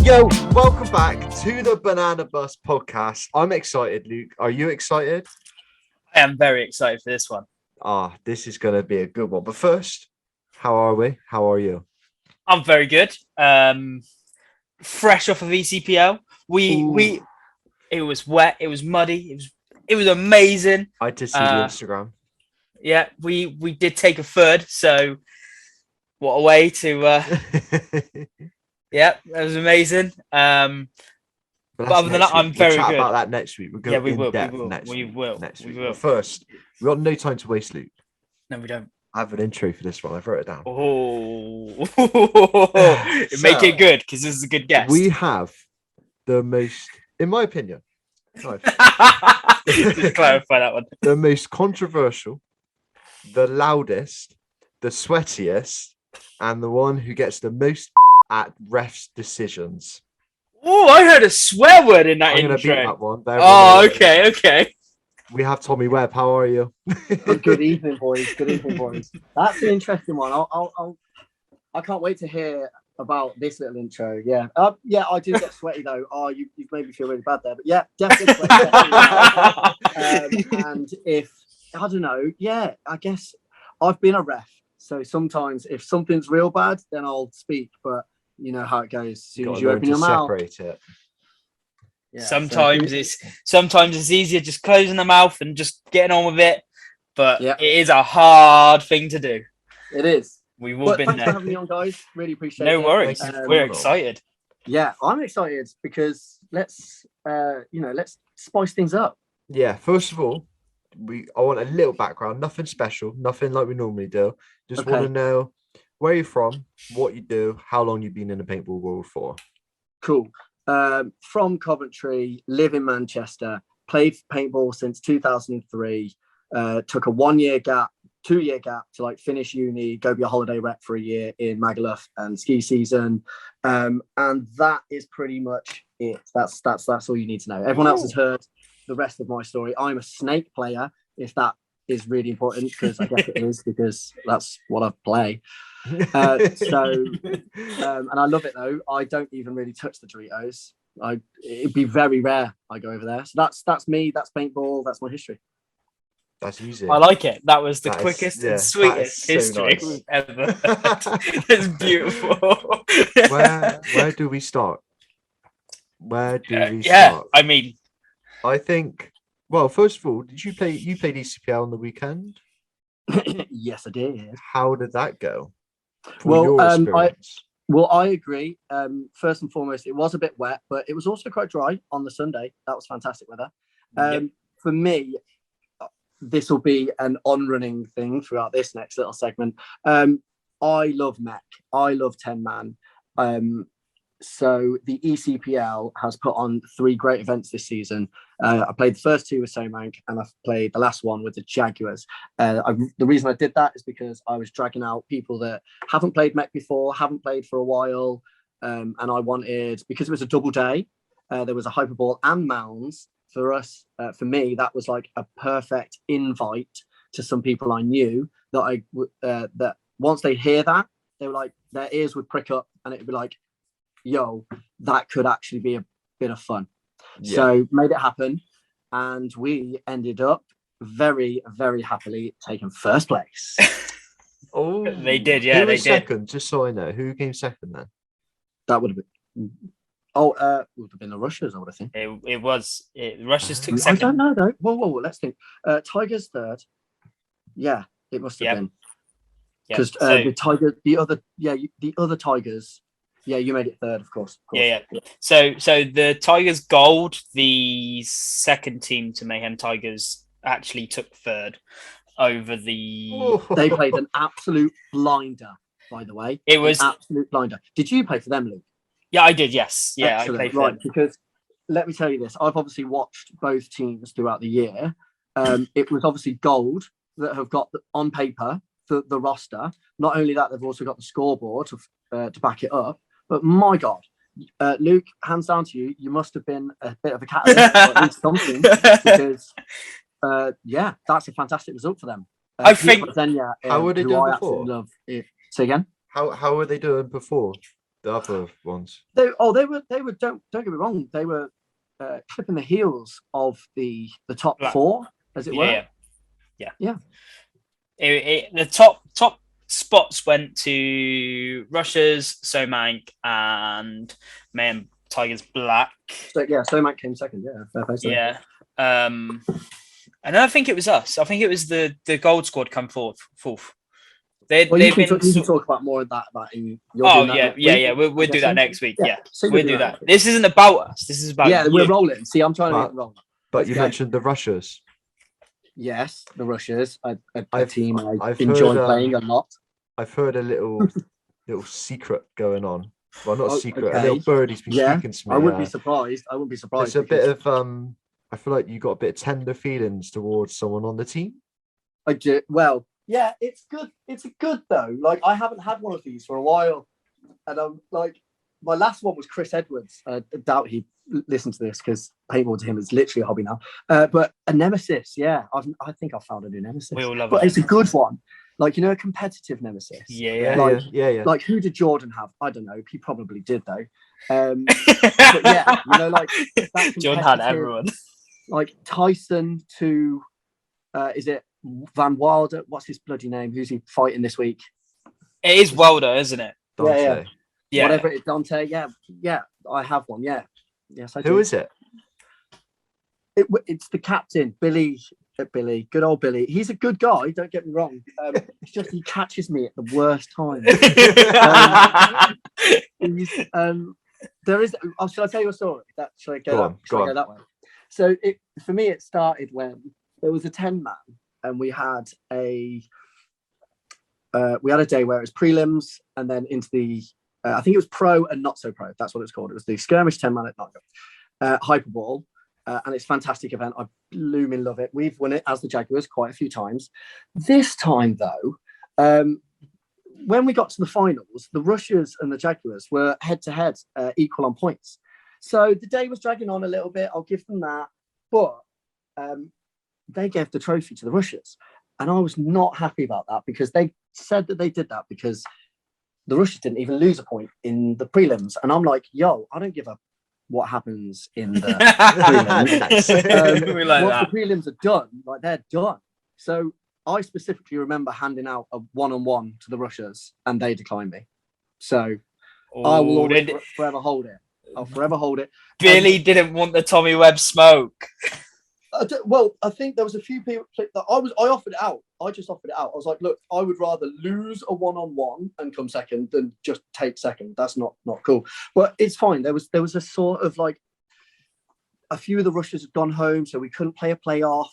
Yo, welcome back to the Banana Bus podcast. I'm excited, Luke. Are you excited? I am very excited for this one. This is going to be a good one. But first, how are we? How are you? I'm very good. Fresh off of ECPL. It was wet. It was muddy. It was amazing. I did see the Instagram. Yeah, we did take a third. So what a way to. Yeah, that was amazing. But other than that, I'm very we'll chat good. about that next week. We'll go we in will. depth We will. next We week. will. Next We week. will. But first, we've got no time to waste, Luke. No, we don't. I have an intro for this one. I've wrote it down. Make it good because this is a good guest. We have the most, in my opinion, just clarify that one. The most controversial, the loudest, the sweatiest, and the one who gets the most at refs' decisions. Oh, I heard a swear word in that intro. I'm going to beat that one. Okay. We have Tommy Webb. How are you? Good evening, boys. That's an interesting one. I can't wait to hear about this little intro. Yeah. I do get sweaty though. You've made me feel really bad there. But yeah, definitely sweaty. And if I don't know, I guess I've been a ref. So sometimes if something's real bad, then I'll speak. But you know how it goes. As soon as you open your mouth, separate it. Yeah, sometimes it's easier just closing the mouth and just getting on with it, but it is a hard thing to do. It is. We've all been there. Thanks for having me on, guys. Really appreciate it. No worries. We're excited. Yeah, I'm excited because let's spice things up. Yeah. First of all, I want a little background. Nothing special. Nothing like we normally do. Just want to know where you're from, what you do, how long you've been in the paintball world for. Cool. From Coventry, live in Manchester, played paintball since 2003, took a 2-year gap to finish uni, go be a holiday rep for a year in Magaluf and ski season. And that is pretty much it. That's all you need to know. Everyone else has heard the rest of my story. I'm a snake player, if that is really important, because I guess it is, because that's what I play. And I love it though. I don't even really touch the Doritos. It'd be very rare I go over there. So that's me. That's paintball. That's my history. That's easy. I like it. That was the quickest and sweetest history we've ever heard. It's beautiful. Where do we start? Start? I mean, I think. Well, first of all, did you played ECPL on the weekend? Yes, I did. How did that go? I agree. First and foremost, it was a bit wet, but it was also quite dry on the Sunday. That was fantastic weather. For me, this will be an on-running thing throughout this next little segment. I love Mech. I love 10-man. So the ECPL has put on 3 great events this season. I played the first 2 with so-manc, and I've played the last one with the Jaguars. The reason I did that is because I was dragging out people that haven't played Mech before, haven't played for a while, and I wanted, because it was a double day, there was a hyperball and mounds. For us, for me, that was like a perfect invite to some people I knew that that once they hear that, they were like, their ears would prick up, and it'd be like, yo, that could actually be a bit of fun. Yeah. So made it happen, and we ended up very, very happily taking first place. Oh, they did, yeah. Who was second? Just so I know, who came second then? That would have been. Would have been the Russians, I would have think. It was. The Russians took second. I don't know though. Whoa, let's think. Tigers third. Yeah, it must have been. Because the other Tigers. Yeah, you made it third, of course. Yeah. So the Tigers Gold, the second team to Mayhem Tigers, actually took third over the. They played an absolute blinder, by the way. It was an absolute blinder. Did you play for them, Luke? Yeah, I did. Yes. Yeah, excellent. I played for them. Because let me tell you this: I've obviously watched both teams throughout the year. It was obviously Gold that have got on paper the roster. Not only that, they've also got the scoreboard to back it up. But my God, Luke, hands down to you. You must have been a bit of a catalyst or at least something, because that's a fantastic result for them. I think. How were they doing before? Say again. How were they doing before? The other ones. They were don't get me wrong, they were clipping the heels of the top four, as it were. Yeah. The top spots went to Russia's, so-manc, and Man Tigers Black. So so-manc came second. Yeah, fair play. Yeah. And I think it was us. I think it was the gold squad come fourth. You can talk about more of that. We'll do that next week. Yeah. So we'll do that. This isn't about us. This is about you. We're rolling. See, I'm trying to get rolling. But you mentioned the Russias. Yes, the Russias, a team I've enjoyed playing a lot. I've heard a little secret going on. Well, not a secret. A little birdie's been speaking to me. I wouldn't be surprised. It's a bit of I feel like you got a bit of tender feelings towards someone on the team. I do. Well, yeah, it's good. It's good though. Like, I haven't had one of these for a while, and I'm like, my last one was Chris Edwards. I doubt he listened to this because paintball to him is literally a hobby now. But a Nemesis, yeah, I think I found a new Nemesis. We all love it. But it's a good one. Like, a competitive Nemesis. Yeah. Like, who did Jordan have? I don't know. He probably did though. But yeah, like that Jordan had everyone. Like Tyson to, is it Van Wilder? What's his bloody name? Who's he fighting this week? It is Wilder, isn't it? Dante. Yeah. Whatever it is, Dante. Yeah. I have one. Yeah. Yes, I do. Who is it? It's the captain, Billy. Good old Billy. He's a good guy. Don't get me wrong. It's just he catches me at the worst time. There is. Shall I tell you a story? Should I go that way? So for me, it started when there was a 10-man, and we had a day where it was prelims, and then into the I think it was pro and not so pro. That's what it's called. It was the skirmish 10-man at Nottingham, Hyperball, and it's a fantastic event. I blooming love it. We've won it as the Jaguars quite a few times. This time though, when we got to the finals, the Russians and the Jaguars were head to head, equal on points. So the day was dragging on a little bit. I'll give them that, but they gave the trophy to the Russians, and I was not happy about that because they said that they did that because the Russians didn't even lose a point in the prelims. And I'm like, yo, I don't give a what happens in the prelims. We like once that. The prelims are done, like they're done. So I specifically remember handing out a one-on-one to the Russians, and they declined me. So I will always forever hold it. I'll forever hold it. Billy didn't want the Tommy Webb smoke. I think there was a few people that I offered it out. I just offered it out. I was like, look, I would rather lose a one-on-one and come second than just take second. That's not cool. But it's fine. There was a sort of like a few of the Russians had gone home, so we couldn't play a playoff.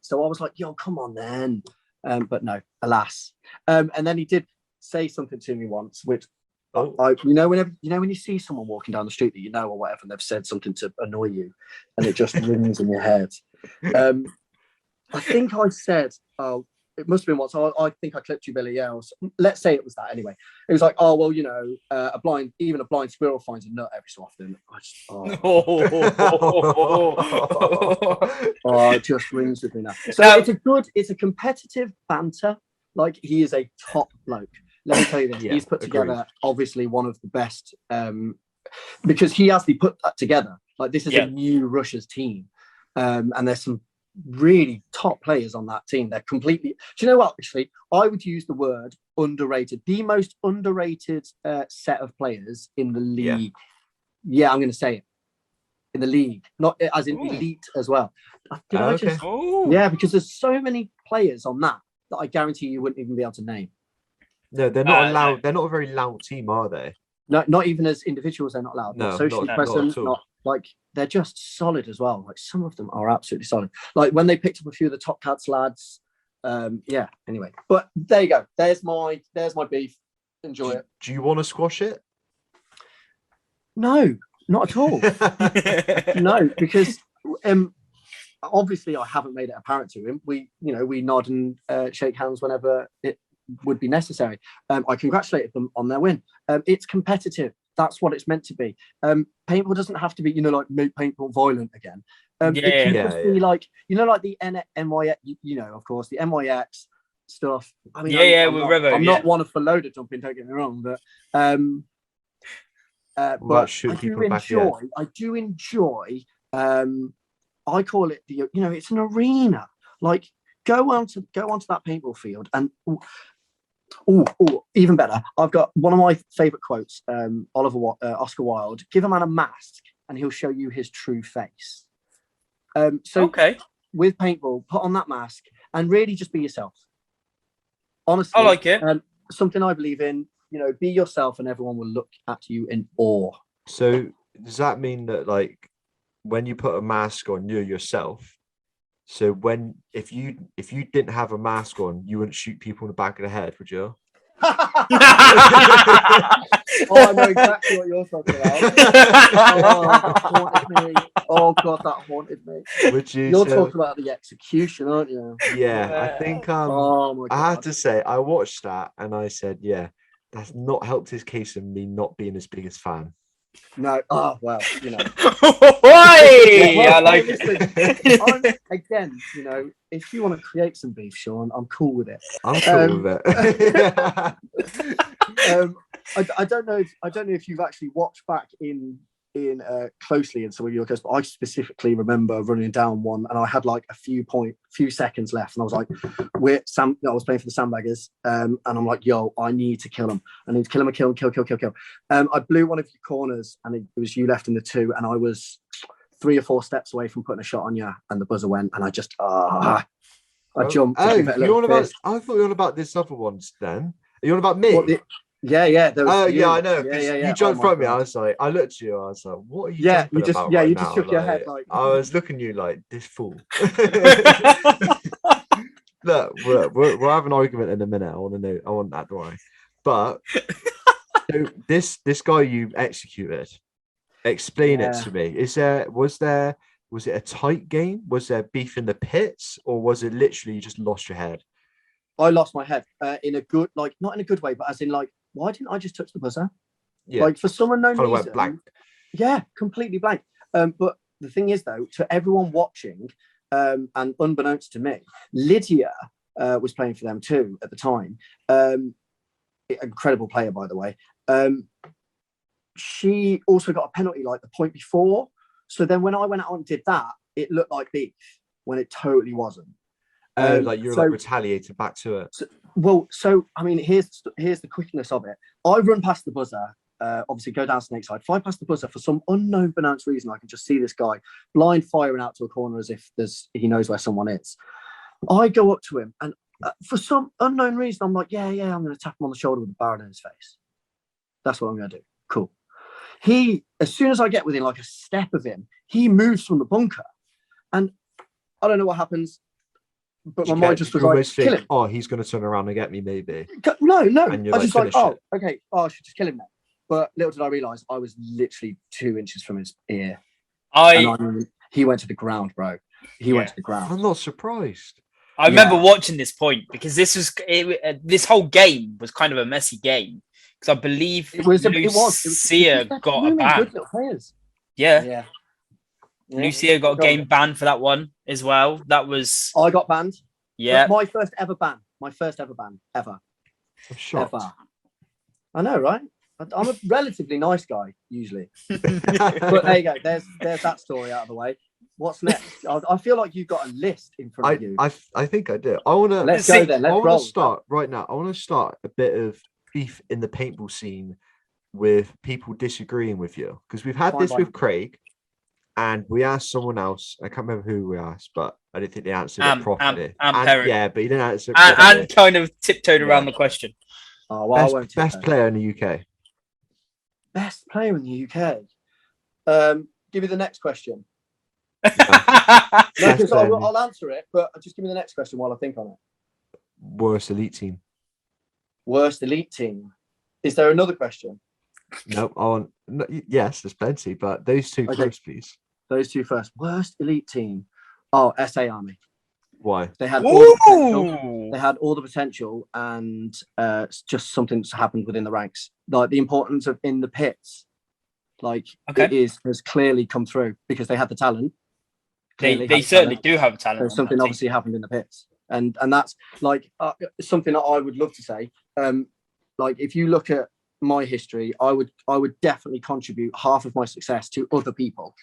So I was like, yo, come on then. But no, alas. And then he did say something to me once, which when you see someone walking down the street that you know or whatever, and they've said something to annoy you, and it just rings in your head. I think I said, "Oh, it must have been once." I think I clipped you, Billy. Yeah, let's say it was that anyway. It was like, "Oh well, a blind squirrel finds a nut every so often." It just rings with me now. So it's a competitive banter. Like, he is a top bloke. Let me tell you this. He's put together, obviously, one of the best, because he actually put that together. Like, this is a new Russia's team. And there's some really top players on that team. They're completely... Do you know what, actually? I would use the word underrated. The most underrated set of players in the league. Yeah, I'm going to say it. In the league. Not as in elite as well. Yeah, because there's so many players on that I guarantee you wouldn't even be able to name. No, they're not allowed. No. They're not a very loud team, are they? No, not even as individuals. They're not loud. No, not socially present. Not like, they're just solid as well. Like, some of them are absolutely solid. Like when they picked up a few of the Top Cats lads. Anyway, but there you go. There's my beef. Enjoy it. Do you want to squash it? No, not at all. No, because obviously I haven't made it apparent to him. We nod and shake hands whenever it would be necessary. I congratulated them on their win. It's competitive. That's what it's meant to be. Paintball doesn't have to be, make paintball violent again. It can just be like, like the NYX, of course, the NYX stuff. I mean, I'm not one for loader jumping, don't get me wrong, but But shooting people back here? I do enjoy. I call it it's an arena. Like go onto that paintball field and even better. I've got one of my favorite quotes. Oscar Wilde: "Give a man a mask, and he'll show you his true face." With paintball, put on that mask and really just be yourself. Honestly, I like it. Something I believe in. Be yourself, and everyone will look at you in awe. So does that mean that, like, when you put a mask on, you're yourself? So if you didn't have a mask on, you wouldn't shoot people in the back of the head, would you? I know exactly what you're talking about. That haunted me. Oh God, that haunted me. Would you? You're talking about the execution, aren't you? Yeah, I think oh my God. I have to say, I watched that and I said, yeah, that's not helped his case of me not being his biggest fan. No, well, Why? I like it. Again, if you want to create some beef, Sean, I'm cool with it. I'm cool with it. I don't know if you've actually watched back in closely in some of your games, but I specifically remember running down one, and I had like a few seconds left, and I was like, I was playing for the Sandbaggers, and I'm like, yo, I need to kill him. I need to kill him, kill. I blew one of your corners, and it was you left in the two, and I was 3 or 4 steps away from putting a shot on you, and the buzzer went, and I just I jumped. I thought you were on about this other ones then. Are you on about me? Yeah. I know. You jumped from me. I was like, I looked at you. I was like, what are you? You just shook your head like. I was looking at you like, this fool. Look, we'll have an argument in a minute. I want that, don't I? But so this guy you executed. Explain it to me. Was it a tight game? Was there beef in the pits, or was it literally you just lost your head? I lost my head in a good, like, not in a good way, but as in, like, why didn't I just touch the buzzer? Yeah. Like, for some unknown reason. Went blank. Yeah, completely blank. But the thing is, though, to everyone watching, and unbeknownst to me, Lydia was playing for them too at the time. Incredible player, by the way. She also got a penalty like the point before. So then when I went out and did that, it looked like beef when it totally wasn't. Like you're like retaliated back to it. So I mean, here's the quickness of it. I run past the buzzer, obviously go down Snakeside, fly past the buzzer for some unknown pronounced reason. I can just see this guy blind firing out to a corner as if he knows where someone is. I go up to him, and for some unknown reason, I'm like, yeah, I'm going to tap him on the shoulder with a barrel in his face. That's what I'm going to do. Cool. As soon as I get within like a step of him, he moves from the bunker, and I don't know what happens. But my mind just was like, kill him. Oh, he's going to turn around and get me, maybe. No. I just like, okay. Oh, I should just kill him now. But little did I realise, I was literally 2 inches from his ear. He went to the ground, bro. He went to the ground. I'm not surprised. I remember watching this point because this whole game was kind of a messy game because I believe Lucia got a ban. Good little players. Yeah. Lucia got a game ban for that one as well. That was... I got banned. Yeah. My first ever ban. Ever. I'm shocked. Ever. I know, right? I'm a relatively nice guy, usually. But there you go. There's that story out of the way. What's next? I feel like you've got a list in front of you. I think I do. I want to... Let's go then. Let's roll. Start right now. I want to start a bit of beef in the paintball scene with people disagreeing with you. Because we've had this with Craig. And we asked someone else. I can't remember who we asked, but I didn't think they answered it properly. Yeah, but he didn't answer it properly. And kind of tiptoed around the question. Oh, well, best player in the UK. Best player in the UK. Give me the next question. Because I'll answer it, but just give me the next question while I think on it. Worst elite team. Worst elite team. Is there another question? No, yes, there's plenty, but those two first, please. Those two first. Worst elite team. Oh, SA Army. Why? They had all the potential. They had all the potential, and just something's happened within the ranks. Like the importance of in the pits, like has clearly come through because they had the talent. They certainly do have talent. There's something obviously happened in the pits, and that's like something that I would love to say. Like if you look at my history, I would definitely contribute half of my success to other people.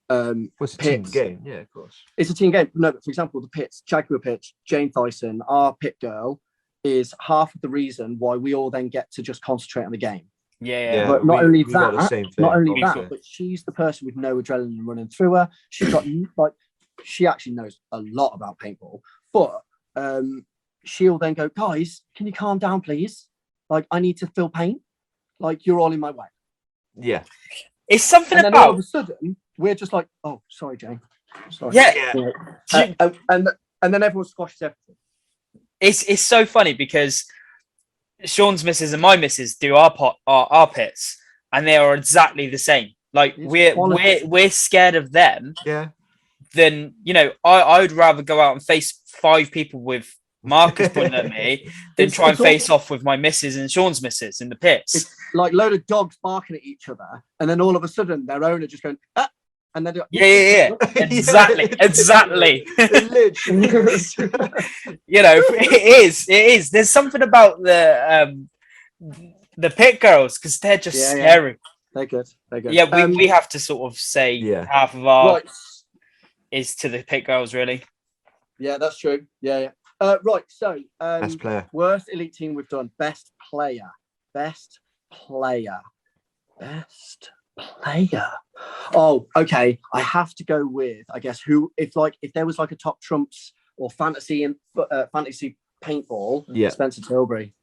What's a team game? Yeah, of course. It's a team game. No, but for example, the pits, Jaguar Pitch, Jane Thyssen, our pit girl, is half of the reason why we all then get to just concentrate on the game. Yeah. But not only we got the same thing, not only obviously. that, but she's the person with no adrenaline running through her. She's got like, she actually knows a lot about paintball, but she'll then go, guys, can you calm down, please? Like, I need to fill paint. Like, you're all in my way. Yeah. It's something and then about. all of a sudden, we're just like, oh, sorry, Jane. Sorry. Yeah. And then everyone squashes everything. It's so funny because Sean's missus and my missus do our pits, and they are exactly the same. Like we're scared of them. Yeah. Then I would rather go out and face 5 people with markers pointing at me than try and face off with my missus and Sean's missus in the pits. It's like a load of dogs barking at each other, and then all of a sudden their owner just going, and then yeah. Exactly. It is. There's something about the pit girls because they're just scary. They're good. Yeah, we have to sort of say half of our is to the pit girls, really. Yeah, that's true. Yeah. Right. So, best player. Worst elite team we've done. Best player. Oh, okay. I have to go with, I guess, if there was like a top trumps or fantasy and fantasy paintball. Yeah. Spencer Tilbury.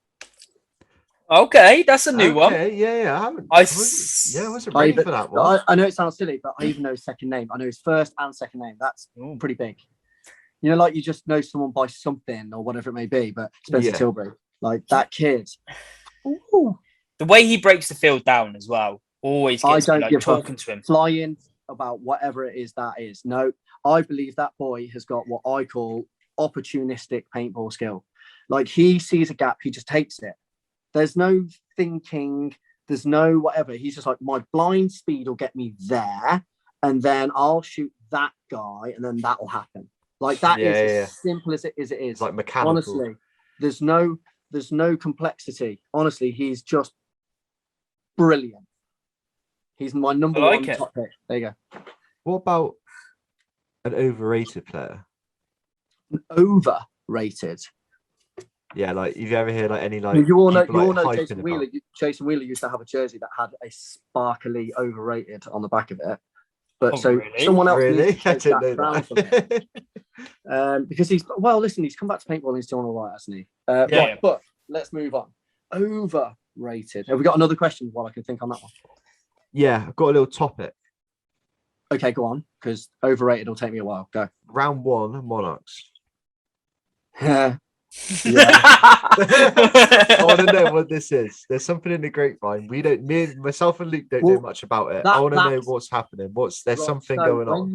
Okay, that's a new one. Yeah. I wasn't ready for that one. I know it sounds silly, but I even know his second name. I know his first and second name. That's pretty big. Like you just know someone by something or whatever it may be, but Spencer Tilbury, like that kid. Ooh. The way he breaks the field down as well always gets me talking to him. Flying about whatever it is that is. No, I believe that boy has got what I call opportunistic paintball skill. Like he sees a gap, he just takes it. There's no thinking, there's no whatever. He's just like, my blind speed will get me there, and then I'll shoot that guy, and then that will happen. Like that is as simple as it is. It's like mechanical. Honestly, there's no complexity. Honestly, he's just brilliant. He's my number one top pick. There you go. What about an overrated player? Overrated. Yeah, like if you ever hear like any like you all know like, Jason Wheeler. Jason Wheeler used to have a jersey that had a sparkly overrated on the back of it. But someone else really? I didn't know that. Because he's come back to paintball and he's doing all right, hasn't he? Right, but let's move on. Overrated. Have we got another question while I can think on that one? Yeah, I've got a little topic. Okay, go on, because overrated will take me a while. Go. Round 1, Monarchs. Yeah. I want to know what this is. There's something in the grapevine. Myself and Luke don't know much about it. I want to know what's happening. There's something going on.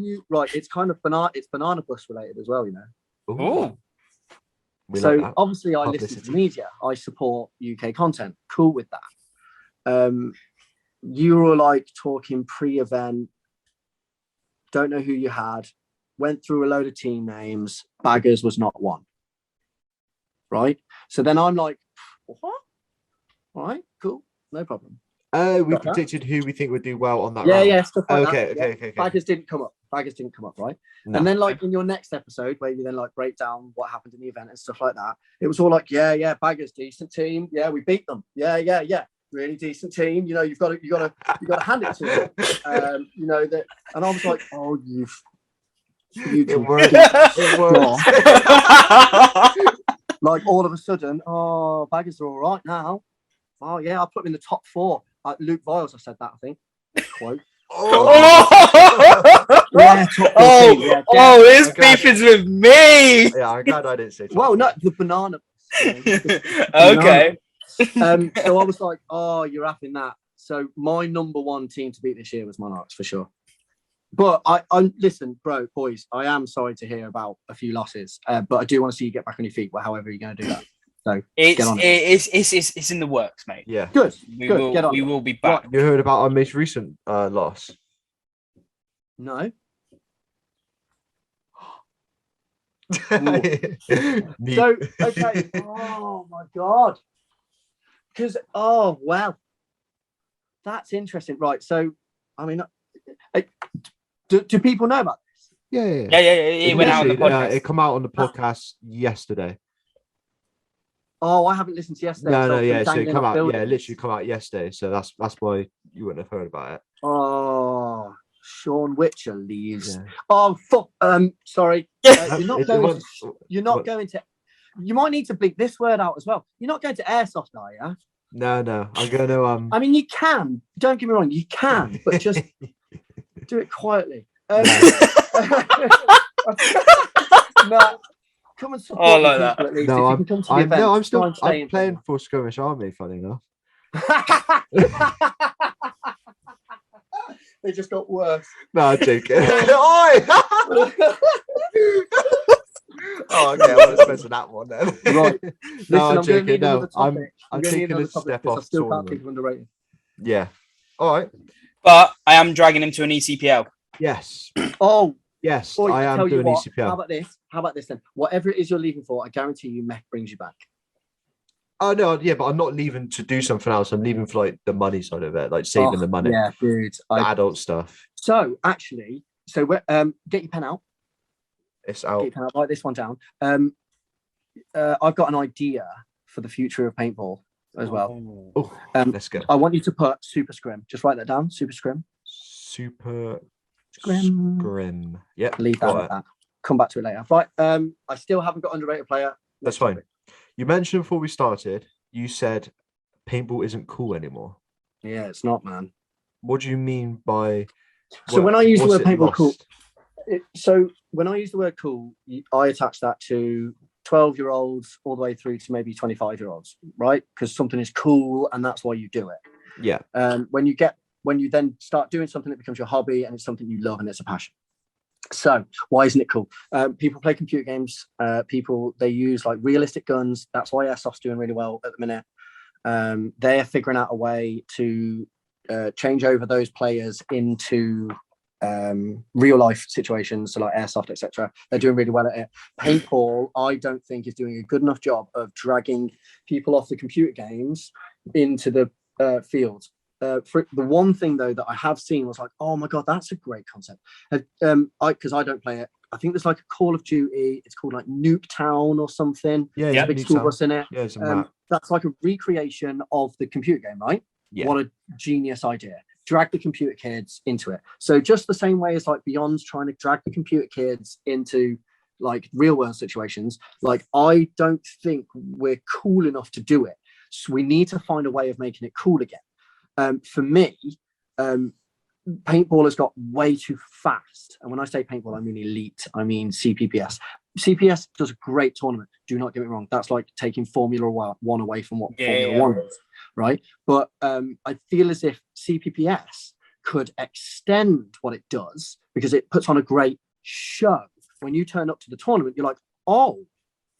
It's kind of banana bus related as well, Ooh. So obviously I listen to media. I support UK content. Cool with that. You were like talking pre-event. Don't know who you had. Went through a load of team names. Baggers was not one. Right. So then I'm like, what? All right, cool, no problem. We predicted who we think would do well on that. Yeah, stuff like that. Okay. Baggers didn't come up, right? No. And then like in your next episode, where you then like break down what happened in the event and stuff like that, it was all like, Baggers, decent team. Yeah, we beat them. Yeah. Really decent team. You've got to hand it to them. That, and I was like, oh, it worked. Like all of a sudden, Baggers are all right now. Oh yeah, I put them in the top 4. Luke Viles, I said that, I think. Quote. This beef is with me. Yeah, I'm glad I didn't say. Well, no, the banana. Okay. So I was like, you're having that. So my number 1 team to beat this year was Monarchs for sure. But I listen, boys, I am sorry to hear about a few losses, but I do want to see you get back on your feet. However you're going to do that. So it's in the works, mate. Yeah, good. We will be back. Right. You heard about our most recent loss? No. So okay. Oh my god. Because well, That's interesting, right? So, I mean, do people know about this? Yeah. It went out on the podcast. It come out on the podcast yesterday. Oh, I haven't listened to yesterday. No, yeah. So it dangling come off out, buildings. literally come out yesterday. So that's why you wouldn't have heard about it. Oh, Sean Witcher leaves. Yeah. Oh, fuck. Sorry. You're not going to. You might need to bleep this word out as well. You're not going to airsoft, are you? No. I'm going to. I mean, you can. Don't get me wrong. You can, but just do it quietly. No. Come and support like the people at least. If you can come to the event, I'm playing for Skirmish Army, funny enough. They just got worse. No, I'm joking. Oh, okay, I wasn't expecting that one then. Right. No, Listen, I'm joking. No, I'm taking a step off. I still can't think of underrated. Yeah. All right. But I am dragging him to an ECPL. Yes. Oh. Yes, Boy, I am doing ECPL. How about this then? Whatever it is you're leaving for, I guarantee you Mech brings you back. Oh no, yeah, but I'm not leaving to do something else. I'm leaving for like the money side of it, like saving the money. Yeah, dude. The adult stuff. So actually, get your pen out. It's out. Get your pen out. Write this one down. I've got an idea for the future of paintball as well. Oh, let's go. I want you to put super scrim. Just write that down. Super scrim. Super scrim. Scrim. Yeah. Leave that at that. Come back to it later. Right. I still haven't got underrated player. That's fine. You mentioned before we started, you said paintball isn't cool anymore. Yeah, it's not, man. What do you mean by? So when I use the word paintball cool, when I use the word cool, I attach that to 12-year-olds all the way through to maybe 25-year-olds, right? Because something is cool and that's why you do it. Yeah. When you then start doing something that becomes your hobby and it's something you love and it's a passion. So why isn't it cool? People play computer games. They use like realistic guns. That's why Airsoft's doing really well at the minute. They're figuring out a way to change over those players into real life situations, so like Airsoft, etc. They're doing really well at it. Paintball, I don't think, is doing a good enough job of dragging people off the computer games into the field. For the one thing though that I have seen was like, oh my god, that's a great concept. Because I don't play it. I think there's like a Call of Duty. It's called like Nuketown or something. Yeah, there's a big school bus in it. Yeah, it's a map. That's like a recreation of the computer game, right? Yeah. What a genius idea. Drag the computer kids into it. So just the same way as like Beyond's trying to drag the computer kids into like real world situations, like I don't think we're cool enough to do it. So we need to find a way of making it cool again. For me, paintball has got way too fast. And when I say paintball, I mean elite. I mean CPPS. CPS does a great tournament. Do not get me wrong. That's like taking Formula One away from what Formula One is, right? But I feel as if CPPS could extend what it does because it puts on a great show. When you turn up to the tournament, you're like, oh,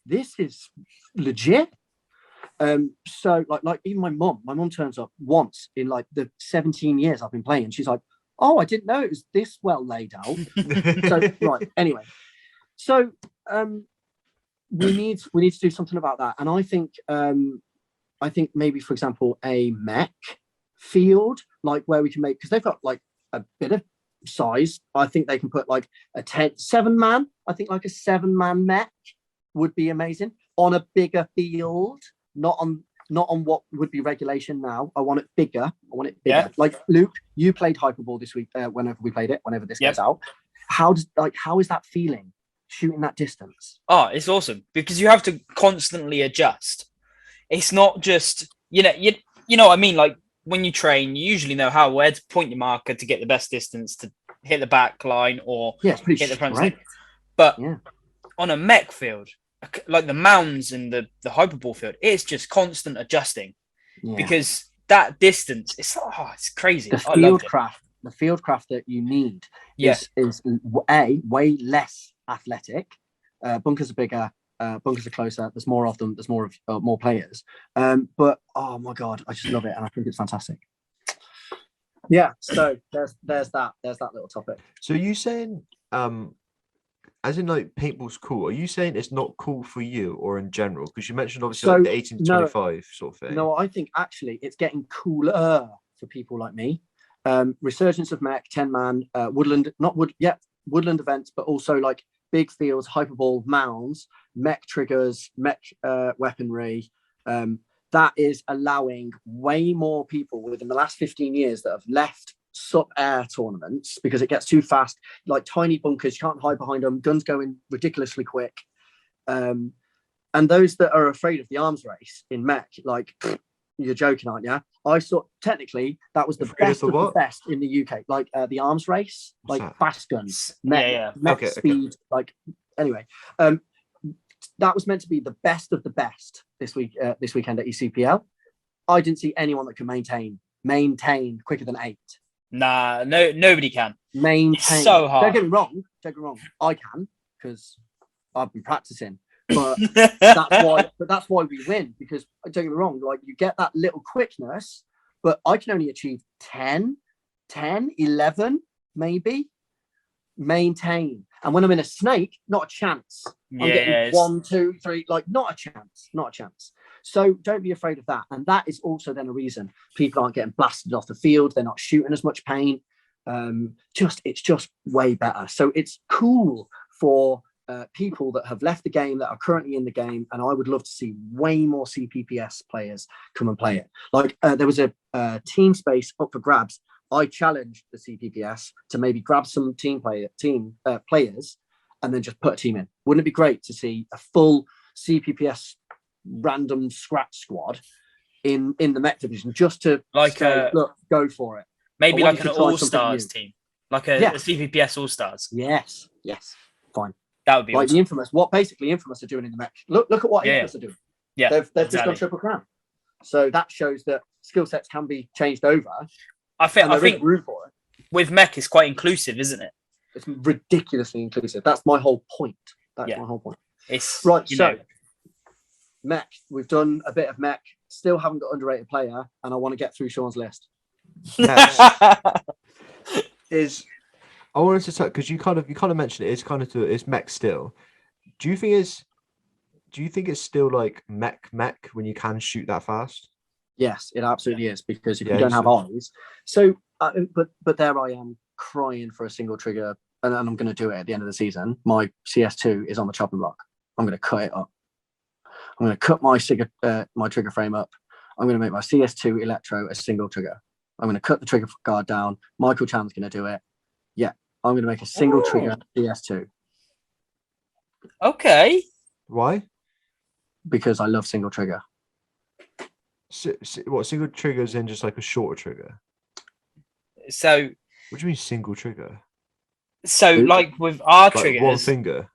this is legit. So like even my mum turns up once in like the 17 years I've been playing. She's like, oh, I didn't know it was this well laid out. So right, anyway. So we need to do something about that. And I think maybe, for example, a Mech field, like where we can make, because they've got like a bit of size. I think they can put like a 7-man. I think like a 7-man Mech would be amazing on a bigger field. Not on what would be regulation now. I want it bigger. Yeah. Like Luke, you played Hyperball this week. Whenever we played it, whenever this goes out, how is that feeling shooting that distance? Oh, it's awesome because you have to constantly adjust. It's not just you know what I mean. Like when you train, you usually know where to point your marker to get the best distance to hit the back line or hit the front line. But on a Mech field, like the mounds and the Hyperball field, it's just constant adjusting because that distance it's crazy. The field craft that you need is way less athletic. Bunkers are bigger, bunkers are closer, there's more of them, there's more players, but oh my god, I just love it and I think it's fantastic. So there's that little topic. So are you saying as in like paintball's cool, are you saying it's not cool for you or in general? Because you mentioned obviously like the 18 to 25 sort of thing. No, I think actually it's getting cooler for people like me. Resurgence of Mech, 10-man, woodland events, but also like big fields, hyperball, mounds, Mech triggers, Mech weaponry. That is allowing way more people within the last 15 years that have left sub-air tournaments because it gets too fast, like tiny bunkers, you can't hide behind them, guns going ridiculously quick. And those that are afraid of the arms race in Mech, like, you're joking, aren't you? I saw, technically, that was the best of the best in the UK, like the arms race, What's like that? fast guns, Mech Okay, speed, like, anyway. That was meant to be the best of the best this weekend at ECPL. I didn't see anyone that could maintain quicker than 8. Nah, nobody can. Maintain. It's so hard. Don't get me wrong. I can because I've been practicing. But that's why we win, because don't get me wrong, like you get that little quickness, but I can only achieve 10, 11, maybe. Maintain. And when I'm in a snake, not a chance. I'm getting 1, 2, 3, like not a chance. So don't be afraid of that. And that is also then a reason people aren't getting blasted off the field. They're not shooting as much paint. It's just way better. So it's cool for people that have left the game, that are currently in the game. And I would love to see way more CPPS players come and play it. Like there was a team space up for grabs. I challenged the CPPS to maybe grab some players and then just put a team in. Wouldn't it be great to see a full CPPS random scratch squad in the Mech division, just to say, look, go for it. Maybe like an all-stars team, like a CPPS all-stars. Yes, fine. That would be like awesome. the Infamous. What basically Infamous are doing in the Mech. Look at what Infamous are doing. Yeah, they've just done Triple Crown. So that shows that skill sets can be changed over. I think room for it. With Mech, it's quite inclusive, isn't it? It's ridiculously inclusive. That's my whole point. My whole point. It's right. So Mech, we've done a bit of Mech. Still haven't got underrated player, and I want to get through Sean's list. Next is, I wanted to talk because you kind of mentioned it. It's Mech still. Do you think it's still like Mech when you can shoot that fast? Yes, it absolutely is, because if you don't have eyes. So, but there I am crying for a single trigger, and I'm going to do it at the end of the season. My CS2 is on the chopping block. I'm going to cut it up. I'm going to cut my trigger frame up. I'm going to make my CS2 Electro a single trigger. I'm going to cut the trigger guard down. Michael Chan's going to do it. Yeah, I'm going to make a single trigger CS2. Okay. Why? Because I love single trigger. What, single triggers in just like a shorter trigger? So what do you mean single trigger? So like with our like triggers, one finger.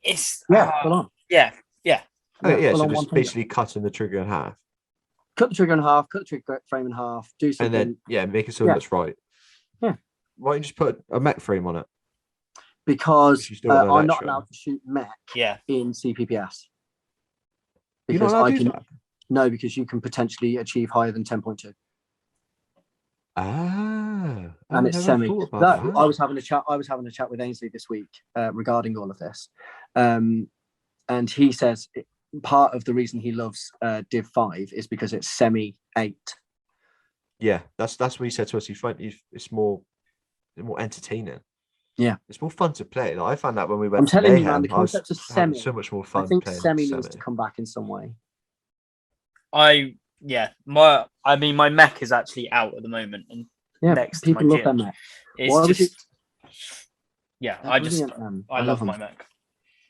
It's full on. Yeah. So just basically cutting the trigger in half. Cut the trigger in half, cut the trigger frame in half, do something. And then make it so that's right. Yeah. Why don't you just put a Mech frame on it? Because I'm not allowed to shoot Mech in CPPS. Because No, because you can potentially achieve higher than 10.2. And it's semi. I was having a chat with Ainsley this week regarding all of this, and he says part of the reason he loves Div 5 is because it's semi 8. Yeah, that's what he said to us. He found it's more entertaining. Yeah, it's more fun to play. Like, I found that when we went. I'm telling Mayhem, you, man, the concept of semi so much more fun. I think semi needs to come back in some way. My Mech is actually out at the moment, and next people to my love their Mech. I love my Mech.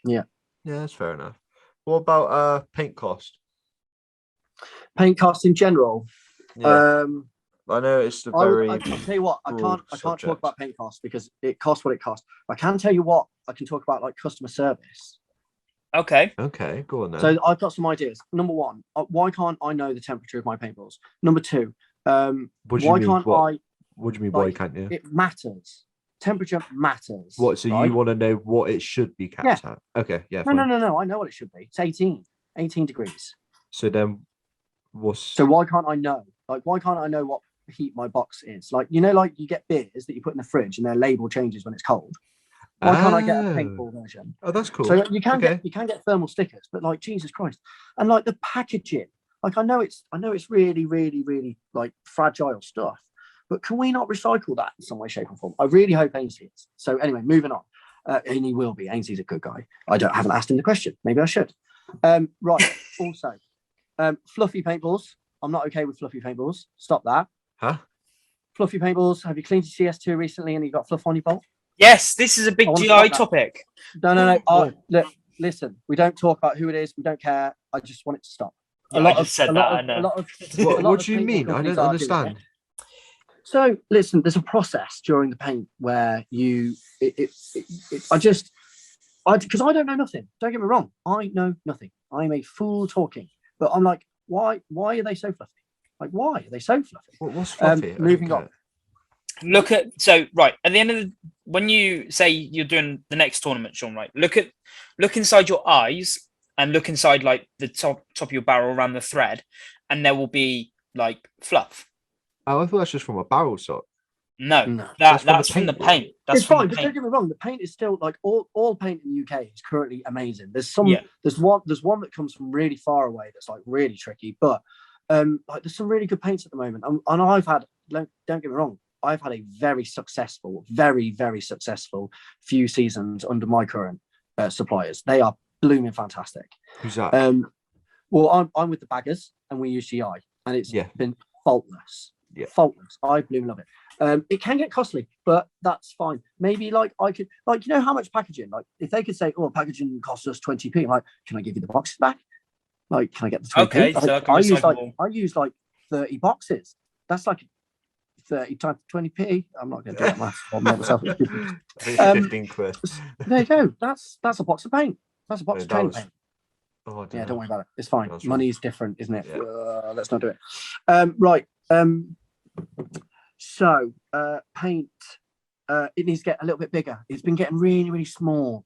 Yeah, that's fair enough. What about paint cost? Paint cost in general. Yeah. I know it's the very. I'll tell you what. I can't talk about paint cost because it costs what it costs. I can tell you what. I can talk about like customer service. Okay, go on then. So I've got some ideas. Number one, why can't I know the temperature of my paintballs? Number two, why can't I? What do you mean? Why can't you? It matters. Temperature matters. What? So you want to know what it should be capped at? Okay, yeah. No. I know what it should be. It's 18 degrees. So then, what's? So why can't I know? Like, why can't I know what heat my box is? Like, like you get beers that you put in the fridge and their label changes when it's cold. Why can't I get a paintball version? Oh, that's cool. So you can get thermal stickers, but like, Jesus Christ, and like the packaging Like I know it's really, really, really like fragile stuff, but can we not recycle that in some way, shape, or form? I really hope Ainsley is. So anyway, moving on. And he will be. Ainsley's a good guy. Haven't asked him the question. Maybe I should. Right. Also, fluffy paintballs. I'm not okay with fluffy paintballs. Stop that. Huh? Fluffy paintballs. Have you cleaned your CS2 recently and you got fluff on your bolt? Yes, this is a big GI topic. No. Look, listen, we don't talk about who it is. We don't care. I just want it to stop. Yeah, I just said that. What do you mean? I don't understand. So listen, there's a process during the paint where because I don't know nothing. Don't get me wrong. I know nothing. I'm a fool talking. But I'm like, why are they so fluffy? Like, why are they so fluffy? What's fluffy? Moving on. Look at at the end of when you say you're doing the next tournament, Sean, right? Look inside your eyes and look inside like the top of your barrel around the thread, and there will be like fluff. Oh, I thought that's just from a barrel shot. No. That's from the paint. That's it's fine, but don't get me wrong. The paint is still like all paint in the UK is currently amazing. There's one that comes from really far away that's like really tricky, but like there's some really good paints at the moment. And I've had, don't get me wrong, I've had a very successful, very, very successful few seasons under my current suppliers. They are blooming fantastic. Who's that? Well, I'm with the baggers and we use GI and it's been faultless. Yeah. Faultless. I bloom love it. It can get costly, but that's fine. Maybe like I could, like, you know how much packaging, like if they could say, oh, packaging costs us 20p, I'm like, can I give you the boxes back? Like, can I get the 20p? Okay, so I use like 30 boxes. That's like 30 times 20p. I'm not going to do that math. I'll make myself 15 quid. There you go. That's a box of paint. That's a box of paint. Oh, don't worry about it. It's fine. Money is different, isn't it? Yeah. Let's not do it. Right. So paint, it needs to get a little bit bigger. It's been getting really, really small.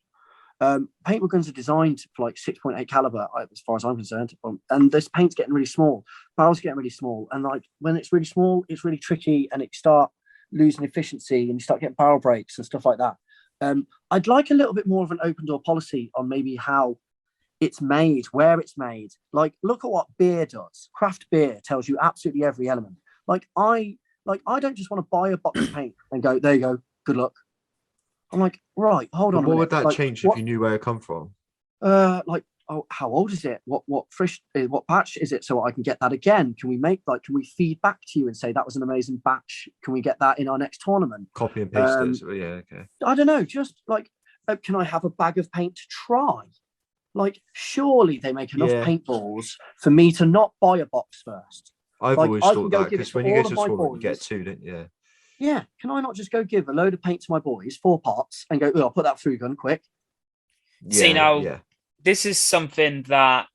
Paintball guns are designed for like 6.8 caliber, as far as I'm concerned. And this paint's getting really small. Barrels getting really small. And like when it's really small, it's really tricky and it start losing efficiency and you start getting barrel breaks and stuff like that. I'd like a little bit more of an open door policy on maybe how it's made, where it's made. Like, look at what beer does. Craft beer tells you absolutely every element. I don't just want to buy a box of paint and go, there you go, good luck. I'm like, right, hold on. What would that change if you knew where it come from? How old is it? What batch is it? So I can get that again. Can we feed back to you and say that was an amazing batch? Can we get that in our next tournament? Copy and paste it. Yeah, okay. I don't know. Just like, can I have a bag of paint to try? Like, surely they make enough paintballs for me to not buy a box first. I've always thought that because when you go to a tournament, you get two, don't you? Yeah. Can I not just go give a load of paint to my boys, 4 pots, and go, oh, I'll put that through gun quick? See, now, this is something that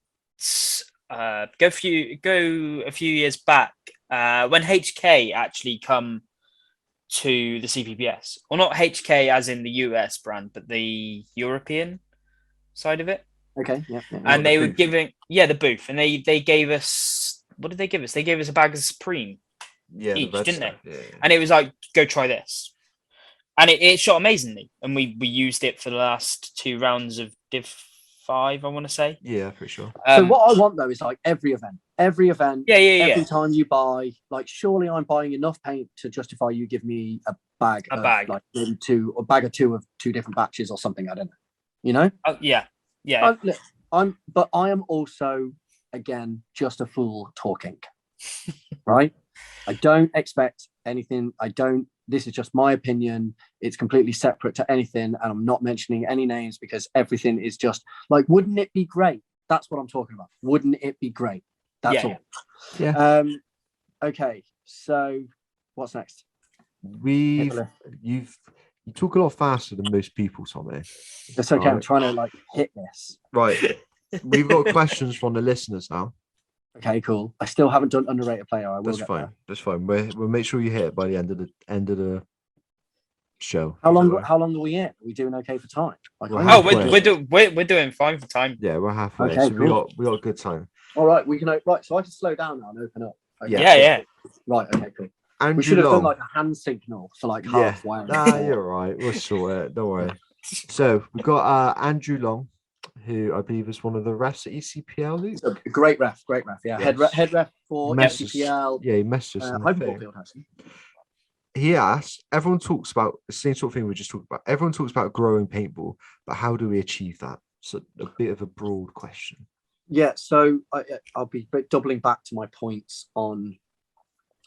go a few years back when HK actually come to the CPBS. Or not HK as in the US brand, but the European side of it. Okay, yeah. And they were giving, the booth. And they gave us, what did they give us? They gave us a bag of Supreme each, didn't they? Yeah. And it was like, go try this. And it shot amazingly. And we used it for the last 2 rounds of Div 5, I want to say. Yeah, for sure. So what I want, though, is like every event. Every time you buy, like, surely I'm buying enough paint to justify you give me a bag. Like maybe a bag of 2 of 2 different batches or something. I don't know. You know? Yeah. But I am also, again, just a fool talking, right? I don't expect anything. This is just my opinion. It's completely separate to anything. And I'm not mentioning any names because everything is just like, wouldn't it be great? That's what I'm talking about. Wouldn't it be great? That's all. Yeah. Okay. So what's next? You talk a lot faster than most people, Tommy. That's okay. Right. I'm trying to like hit this. Right. We've got questions from the listeners now. Okay, cool. I still haven't done underrated player. That's fine. That's fine. We'll make sure you hit it by the end of the show. How long are we in? Are we doing okay for time? We're doing fine for time. Yeah, we're halfway. Okay, so cool. we got a good time. All right, we can. Right, so I can slow down now and open up. Okay. Yeah. Right. Okay. Cool. Andrew we should have Long. done like a hand signal for like half. Nah, you're right. We'll sort it. Don't worry. So we've got Andrew Long, who I believe is one of the refs at ECPL. Luke? A great ref. Yeah, Yes. head ref for Messaged- ECPL. Yeah, he messaged us in the Hyperboard thing. field actually. He asked, everyone talks about the same sort of thing we just talked about. Everyone talks about growing paintball, but how do we achieve that? So a bit of a broad question. Yeah, so I'll be doubling back to my points on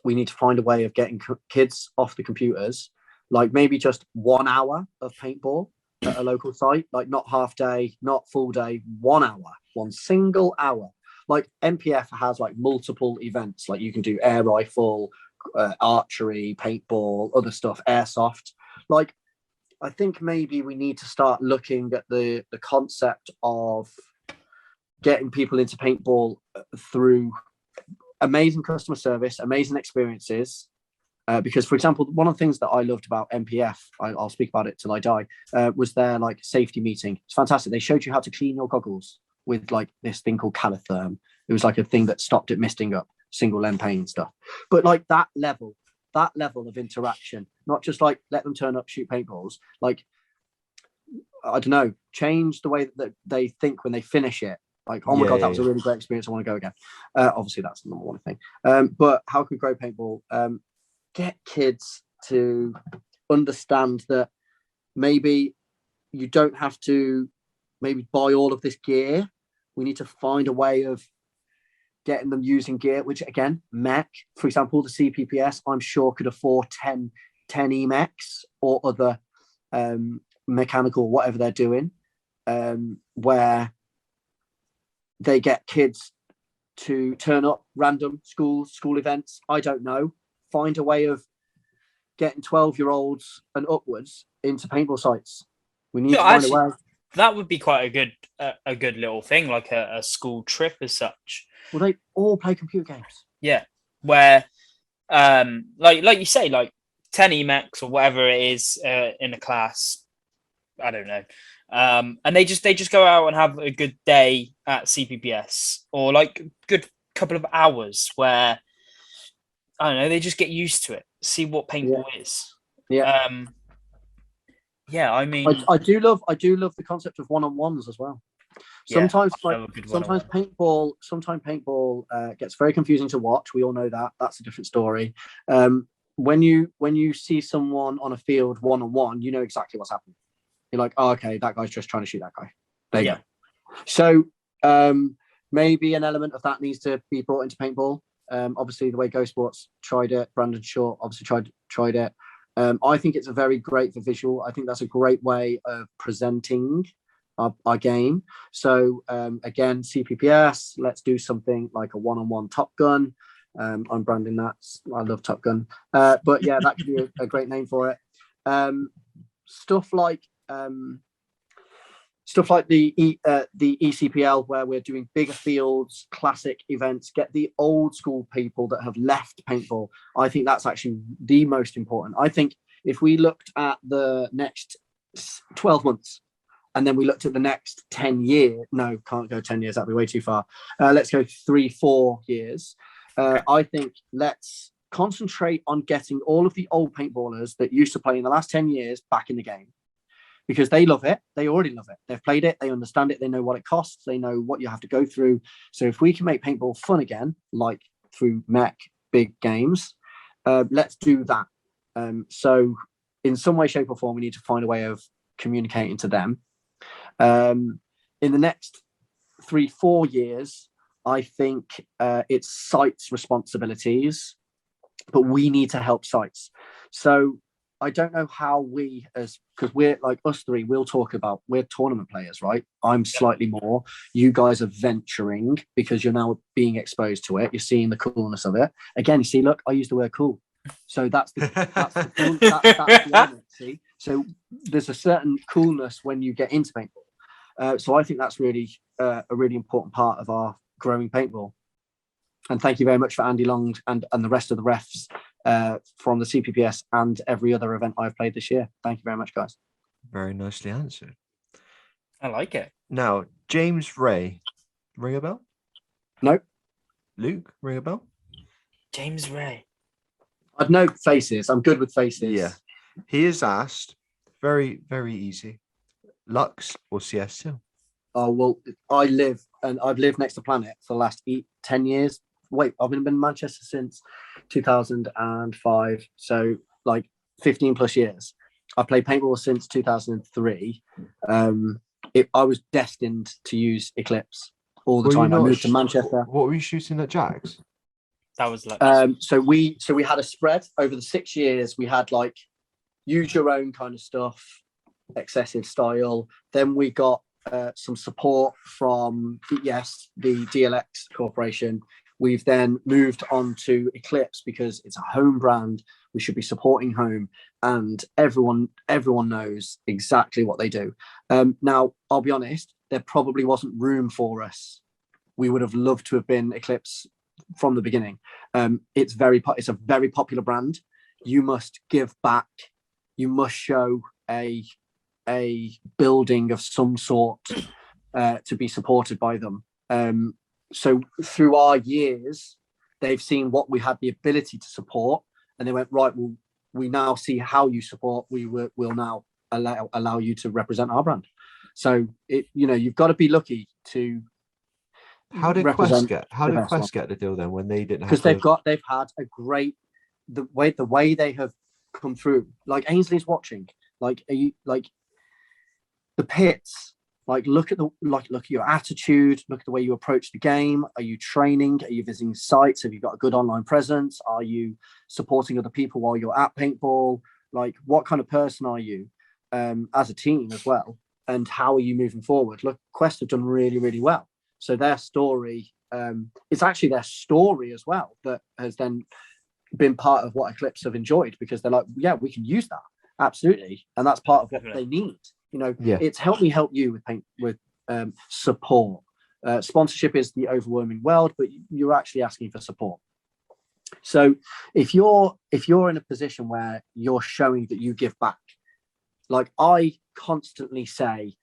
we need to find a way of getting kids off the computers, like maybe just 1 hour of paintball at a local site, like not half day, not full day, 1 hour, one single hour. Like MPF has like multiple events, like you can do air rifle, archery, paintball, other stuff, airsoft. Like I think maybe we need to start looking at the concept of getting people into paintball through amazing customer service, amazing experiences. Because, for example, one of the things that I loved about MPF, I'll speak about it till I die, was their like safety meeting. It's fantastic. They showed you how to clean your goggles with like this thing called Calitherm. It was like a thing that stopped it misting up, single lens paint and stuff. But like that level of interaction, not just like let them turn up, shoot paintballs, like, I don't know, change the way that they think when they finish it. Like, oh my God, that was a really great experience. I want to go again. Obviously, that's the number one thing. But how can we grow paintball? Get kids to understand that maybe you don't have to maybe buy all of this gear. We need to find a way of getting them using gear, which again, Mech, for example, the CPPS, I'm sure could afford 10 EMEX or other mechanical, whatever they're doing, where they get kids to turn up random school events. I don't know. Find a way of getting 12-year-olds and upwards into paintball sites. We need to find a way. That would be quite a good little thing, like a school trip as such. Well, they all play computer games. Yeah, where, like you say, like 10 EMEX or whatever it is in a class. I don't know. And they just go out and have a good day at CPPS, or like a good couple of hours where, I don't know, they just get used to it, see what paintball is. Yeah. Yeah, I mean, I do love the concept of one-on-ones as well. Sometimes paintball gets very confusing to watch. We all know that. That's a different story. When you see someone on a field one-on-one, you know exactly what's happening. You're like, oh, okay, that guy's just trying to shoot that guy. There you go. So maybe an element of that needs to be brought into paintball. Obviously, the way Go Sports tried it, Brandon Short obviously tried it. I think it's a very great for visual. I think that's a great way of presenting our game. So again, CPPS, let's do something like a one-on-one Top Gun. I'm branding that. I love Top Gun. But yeah, that could be a great name for it. Stuff like the ECPL, where we're doing bigger fields, classic events, get the old school people that have left paintball. I think that's actually the most important. I think if we looked at the next 12 months and then we looked at the next 10 years, no, can't go 10 years, that'd be way too far. Let's go 3-4 years. I think let's concentrate on getting all of the old paintballers that used to play in the last 10 years back in the game. Because they love it. They already love it. They've played it. They understand it. They know what it costs. They know what you have to go through. So if we can make paintball fun again, like through Mech big games, let's do that. So in some way, shape or form, we need to find a way of communicating to them. In the next 3-4 years, I think it's sites' responsibilities, but we need to help sites. So I don't know how we, because we're like us three, we're tournament players, right? I'm slightly more. You guys are venturing because you're now being exposed to it. You're seeing the coolness of it. Again, you see, look, I use the word cool. So that's the element, see? So there's a certain coolness when you get into paintball. So I think that's really a really important part of our growing paintball. And thank you very much for Andy Long and the rest of the refs from the CPPS and every other event I've played this year. Thank you very much, guys. Very nicely answered. I like it. Now, James Ray, ring a bell? No. Luke, ring a bell? James Ray. I've no faces. I'm good with faces. Yeah. He is asked, very, very easy, Lux or CS2? Oh well, I've lived next to Planet for the last 10 years. Wait, I've been in Manchester since 2005, so like 15 plus years. I've played paintball since 2003. I was destined to use Eclipse all the Were you time. I not moved to Manchester. What were you shooting at Jack's? That was like So we had a spread over the 6 years. We had like use your own kind of stuff, excessive style. Then we got some support from the DLX Corporation. We've then moved on to Eclipse because it's a home brand. We should be supporting home, and everyone knows exactly what they do. Now, I'll be honest, there probably wasn't room for us. We would have loved to have been Eclipse from the beginning. It's a very popular brand. You must give back. You must show a building of some sort to be supported by them. So through our years, they've seen what we had the ability to support, and they went, right, well, we now see how you support. We'll now allow you to represent our brand. So you've got to be lucky to. How did Quest get the deal then when they didn't have? Because they've had a great the way they have come through. Like Ainsley's watching. Like are you like the pits? Like look at your attitude. Look at the way you approach the game. Are you training? Are you visiting sites? Have you got a good online presence? Are you supporting other people while you're at paintball? Like what kind of person are you as a team as well? And how are you moving forward? Look, Quest have done really, really well. So their story, it's actually their story as well that has then been part of what Eclipse have enjoyed, because they're like, yeah, we can use that. Absolutely. And that's part of what they need. It's help me help you with support. Sponsorship is the overwhelming world, but you're actually asking for support. So if you're in a position where you're showing that you give back, like I constantly say,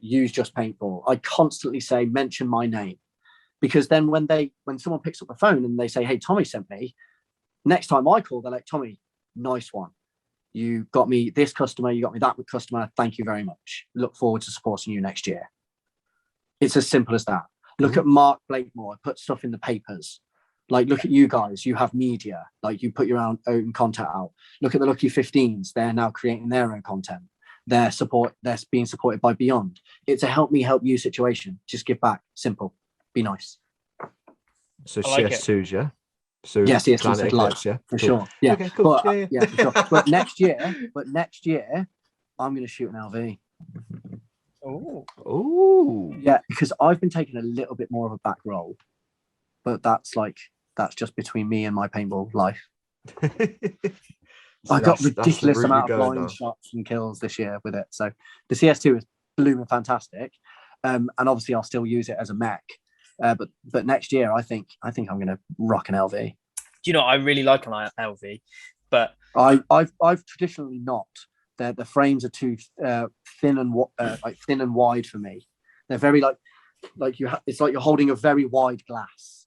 use Just Paintball. I constantly say, mention my name, because then when someone picks up the phone and they say, hey, Tommy sent me, next time I call, they're like, Tommy, nice one. You got me this customer, you got me that customer. Thank you very much. Look forward to supporting you next year. It's as simple as that. Look at Mark Blakemore, put stuff in the papers. Like, look at you guys, you have media, like you put your own content out. Look at the Lucky 15s, they're now creating their own content. They're being supported by Beyond. It's a help me help you situation. Just give back. Simple. Be nice. So CS2s, yeah. So yes, Planet Eclipse, yeah, for sure. Yeah, okay, cool. But, yeah, for sure. But next year, I'm going to shoot an LV. Oh, yeah, because I've been taking a little bit more of a back roll, but that's just between me and my paintball life. I got ridiculous amount of blind shots and kills this year with it. So the CS2 is blooming fantastic, and obviously I'll still use it as a mech. But next year I think I'm going to rock an LV. Do you know I really like an LV, but I've traditionally not. The frames are too thin and wide for me. They're very it's like you're holding a very wide glass.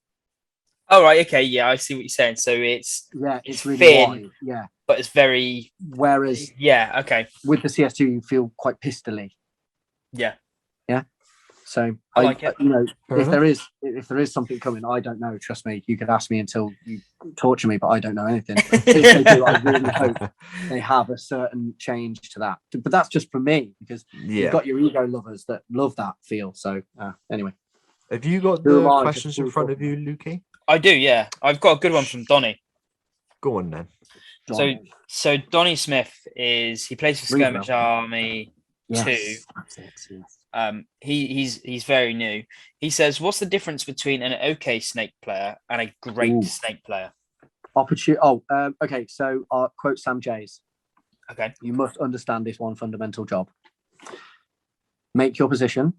Oh right, okay, yeah, I see what you're saying. So it's really thin, wide, yeah, but it's very. Whereas okay, with the CS2 you feel quite pistol-y. Yeah. So I like it. If there is something coming, I don't know. Trust me, you could ask me until you torture me, but I don't know anything. If they do, I really hope they have a certain change to that. But that's just for me, because you've got your ego lovers that love that feel. So anyway, have you got the questions in front of you, Lukey? I do. Yeah, I've got a good one from Donny. Go on then. Donnie. So Donny Smith he plays for Skirmish Army 2. He's very new. He says, what's the difference between an okay snake player and a great snake player? Okay. So I'll quote Sam Jays. Okay. You must understand this one fundamental job. Make your position.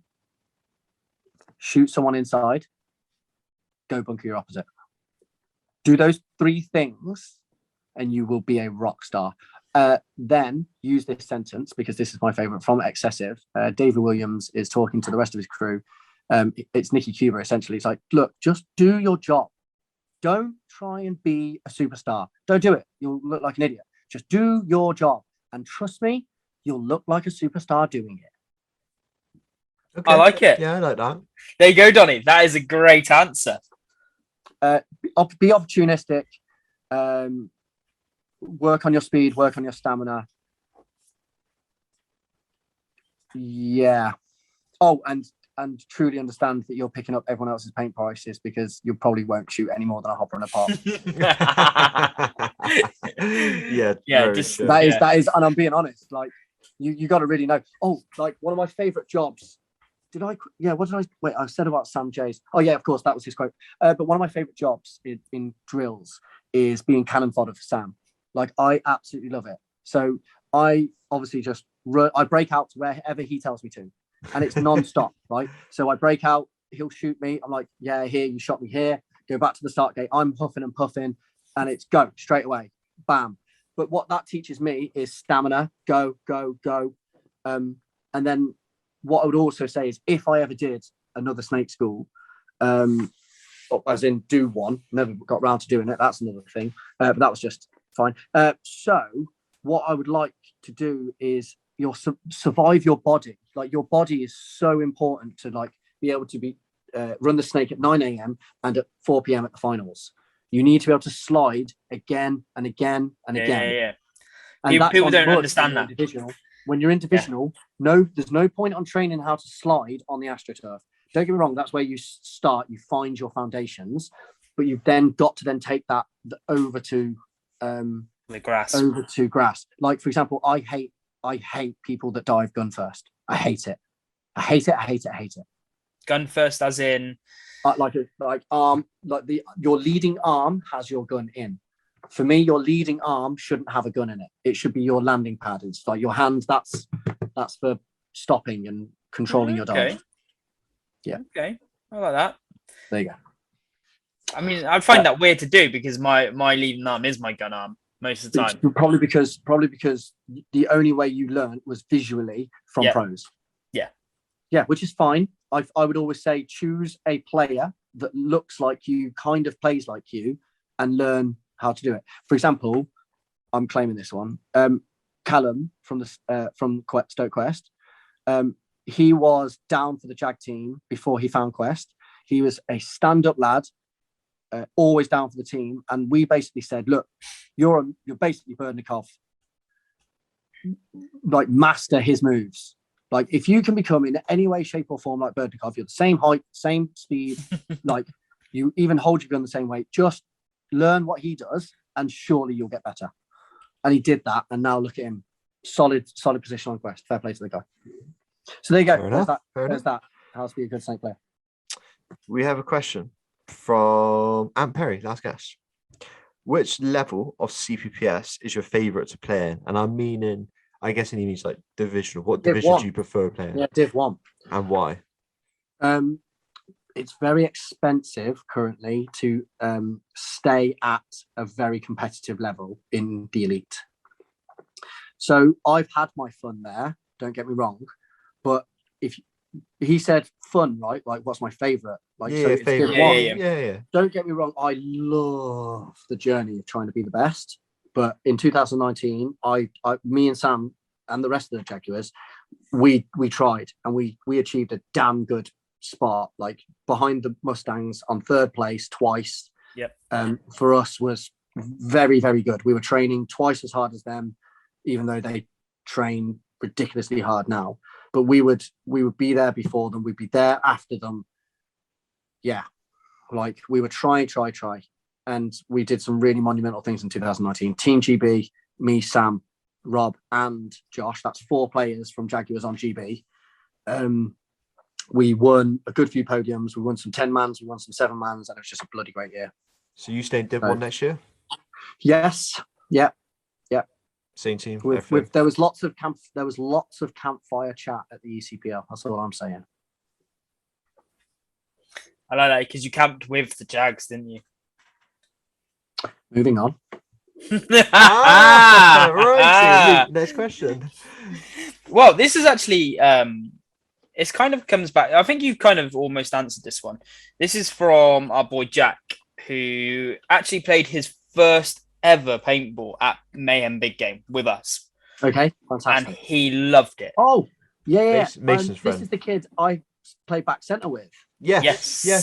Shoot someone inside. Go bunker your opposite. Do those 3 things and you will be a rock star. Then use this sentence, because this is my favorite, from Excessive. David Williams is talking to the rest of his crew. It's Nicky Cuba, essentially. It's like, look, just do your job. Don't try and be a superstar. Don't do it. You'll look like an idiot. Just do your job. And trust me, you'll look like a superstar doing it. Okay. I like it. Yeah, I like that. There you go, Donny. That is a great answer. Be opportunistic. Work on your speed. Work on your stamina. Yeah. Oh, and truly understand that you're picking up everyone else's paint prices because you probably won't shoot any more than a hopper and a pop. That is, and I'm being honest. Like, you got to really know. Oh, like one of my favorite jobs. What did I? Wait, I said about Sam Jay's. Oh yeah, of course, that was his quote. But one of my favorite jobs in drills is being cannon fodder for Sam. Like, I absolutely love it. So I obviously just I break out to wherever he tells me to. And it's non-stop, right? So I break out, he'll shoot me. I'm like, yeah, here, you shot me here. Go back to the start gate. I'm huffing and puffing, and it's go straight away. Bam. But what that teaches me is stamina. Go, go, go. And then what I would also say is if I ever did another snake school, as in do one, never got round to doing it. That's another thing. But that was just fine. So what I would like to do is survive your body. Like, your body is so important to like be able to be run the snake at 9 a.m. and at 4 p.m. at the finals. You need to be able to slide again and again and again. Yeah. And people don't understand that. When you're in divisional, there's no point on training how to slide on the AstroTurf. Don't get me wrong, that's where you start, you find your foundations, but you've then got to then take that over to the grass. Over to grass. Like, for example, I hate people that dive gun first. I hate it. Gun first, as in your leading arm has your gun in. For me, your leading arm shouldn't have a gun in it. It should be your landing pad. It's like your hand. That's for stopping and controlling your dive. Yeah. Okay. I like that. There you go. I mean, I find that weird to do because my leading arm is my gun arm most of the time. Probably because the only way you learned was visually from pros. Yeah, which is fine. I would always say choose a player that looks like you, kind of plays like you, and learn how to do it. For example, I'm claiming this one. Callum from Stoke Quest. He was down for the Jag team before he found Quest. He was a stand-up lad, always down for the team, and we basically said, "Look, you're basically Berdnikov. Like, master his moves. Like, if you can become in any way, shape, or form like Berdnikov, you're the same height, same speed, like you even hold your gun the same way. Just learn what he does, and surely you'll get better." And he did that, and now look at him, solid position on Quest. Fair play to the guy. So there you go. There's that. How to be a good snake player. We have a question from Ant Perry, last guest. Which level of CPPS is your favorite to play in? And I'm meaning, I guess he means like divisional. What division do you prefer playing? Yeah, Div 1. And why? It's very expensive currently to stay at a very competitive level in the elite. So I've had my fun there, don't get me wrong. But if he said fun, right? Like, what's my favorite? Like, yeah, so favorite. Yeah. Don't get me wrong. I love the journey of trying to be the best. But in 2019, me and Sam and the rest of the Jaguars, we tried, and we achieved a damn good spot, like behind the Mustangs on third place twice. Yep. For us was very, very good. We were training twice as hard as them, even though they train ridiculously hard now. But we would be there before them. We'd be there after them. Yeah, like we would try. And we did some really monumental things in 2019. Team GB, me, Sam, Rob, and Josh. That's 4 players from Jaguars on GB. We won a good few podiums. We won some 10-mans. We won some 7-mans. And it was just a bloody great year. So you stay in Div 1 next year? Yes. Yeah. Same team. There was lots of campfire chat at the ECPL. That's all I'm saying. I like that because you camped with the Jags, didn't you? Moving on. Right. Next question. Well, this is actually it's kind of comes back. I think you've kind of almost answered this one. This is from our boy Jack, who actually played his first ever paintball at Mayhem Big Game with us. Okay, fantastic. And he loved it. Oh, Yeah. Mason's friend. This is the kid I played back centre with. Yes. Yeah.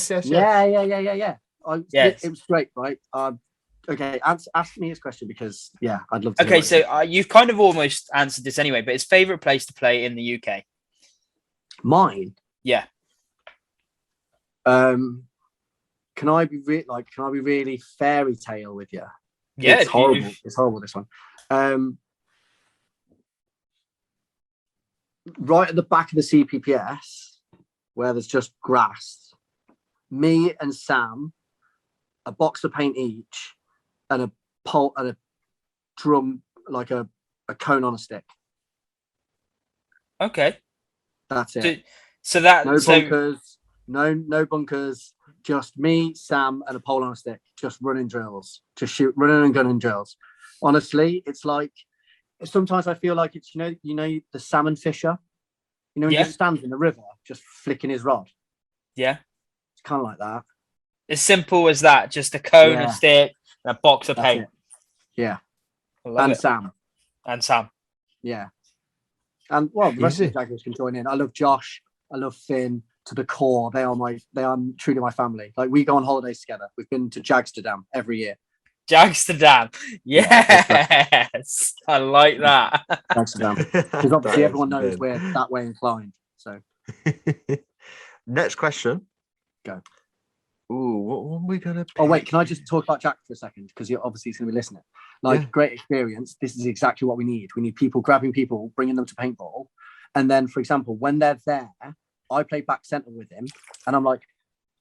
Yes. It was great, right? Okay, ask me his question because I'd love to. Okay, so you've kind of almost answered this anyway, but his favorite place to play in the UK? Mine. Yeah. Can I be really fairy tale with you? Yeah, it's horrible. It's horrible, this one. Right at the back of the CPPS, where there's just grass, me and Sam, a box of paint each, and a pole and a drum, like a cone on a stick. Okay. That's it. So that no bunkers, no bunkers. Just me, Sam, and a pole on a stick. Just running drills, just running and gunning drills. Honestly, it's like sometimes I feel like it's you know the salmon fisher. You know, he just stands in the river, just flicking his rod. Yeah, it's kind of like that. As simple as that. Just a cone, a stick, and a box of paint. Yeah, and Sam. And Sam. Yeah, and well, the rest of the Jaguars can join in. I love Josh. I love Finn to the core. They are truly my family. Like we go on holidays together. We've been to Jagsterdam every year. Jagsterdam. Yes. I like that. Jagsterdam. Because obviously everyone knows we're that way inclined. So next question. Go. Ooh, what are we gonna pick? Oh wait, can I just talk about Jack for a second? Because you're obviously gonna be listening. Great experience. This is exactly what we need. We need people grabbing people, bringing them to paintball. And then, for example, when they're there, I play back centre with him, and I'm like,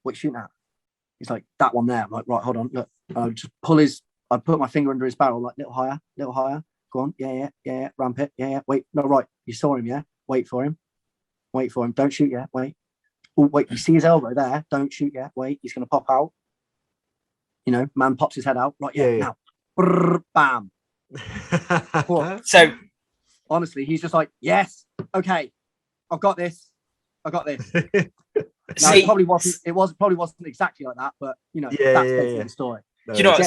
"What are you shooting at?" He's like, "That one there." I'm like, "Right, hold on, look." I just I put my finger under his barrel, like, little higher. Go on, yeah, ramp it, yeah. Wait, no, right, you saw him, yeah. Wait for him. Don't shoot yet. Wait. Oh, wait, you see his elbow there? Don't shoot yet. Wait, he's gonna pop out. You know, man pops his head out. Right, now. Brrr, bam. So honestly, he's just like, yes, okay, I've got this. Now, it probably wasn't exactly like that, but that's basically the story. Do you know what?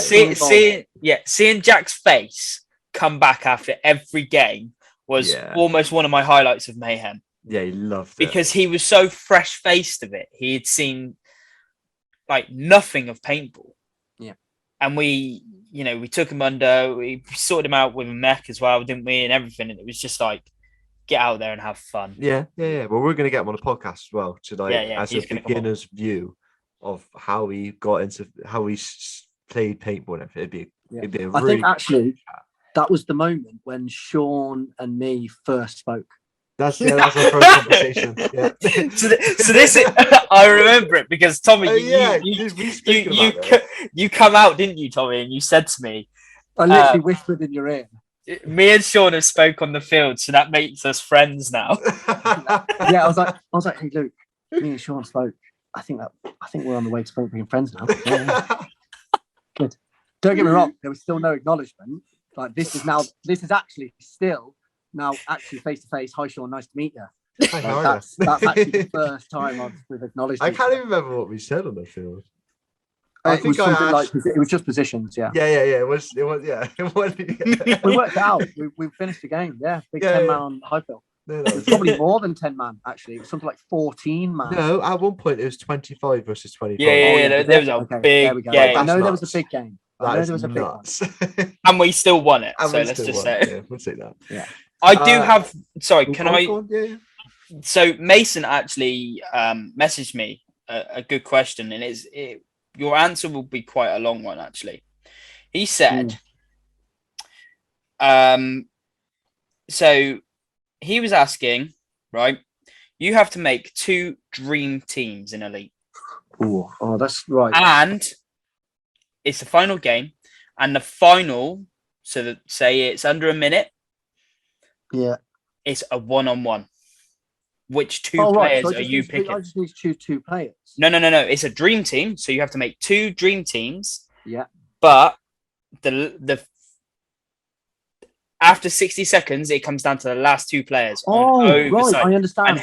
Seeing Jack's face come back after every game was almost one of my highlights of Mayhem. Yeah, he loved it because he was so fresh faced of it. He had seen like nothing of paintball. Yeah, and we took him under. We sorted him out with a Mech as well, didn't we? And everything. And it was just like, get out there and have fun. Yeah. Well, we're going to get him on the podcast as well today as a beginner's view of how he got into how he played paintball. It'd be a I think actually that was the moment when Sean and me first spoke. That's our first conversation. Yeah. So this is, I remember it because Tommy, you come out, didn't you, Tommy? And you said to me, I literally whispered in your ear. Me and Sean have spoke on the field, so that makes us friends now. Yeah, I was like, hey Luke, me and Sean spoke. I think we're on the way to being friends now. Yeah. Good. Don't get me wrong, there was still no acknowledgement. Like this is actually still now face to face. Hi Sean, nice to meet you. That's actually the first time we've acknowledged. I can't even remember what we said on the field. It was just positions. Yeah. It was. Yeah. We worked it out. We finished the game. Yeah, big 10-man on high field. No, it was probably more than 10 man. Actually, it was something like 14 man. No, at one point it was 25 versus 25. Yeah. There was a big game. I know there was a big game. I know there was a big one. And we still won it. So let's just say. Yeah, we'll say that. Yeah. I do have. Sorry, can I? Yeah. So Mason actually messaged me a good question, and your answer will be quite a long one. Actually, he said, so he was asking, right? You have to make 2 dream teams in Elite. Oh, that's right. And it's the final game, and the final. So that say it's under a minute. Yeah, it's a 1-on-1. Which 2 players are you picking? I just need to choose 2 players. No. It's a dream team, so you have to make 2 dream teams. Yeah. But the after 60 seconds, it comes down to the last 2 players. Right. I understand. And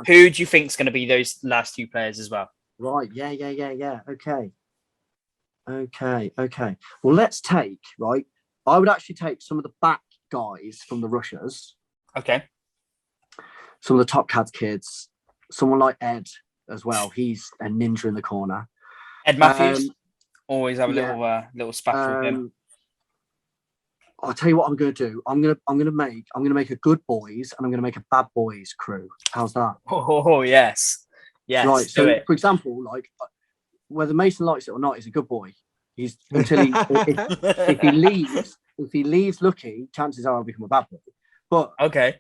who do you think is going to be those last 2 players as well? Right. Yeah. Okay. Well, let's take right. I would actually take some of the back guys from the Russias. Okay. some of the Top Cats kids, someone like Ed as well. He's a ninja in the corner. Ed Matthews. Always have a little spat with him. I'll tell you what I'm going to do. I'm gonna make a good boys and I'm gonna make a bad boys crew. How's that? Oh yes. Right. So it. for example, like whether Mason likes it or not, he's a good boy. He's until he if he leaves lucky, chances are I'll become a bad boy. But okay.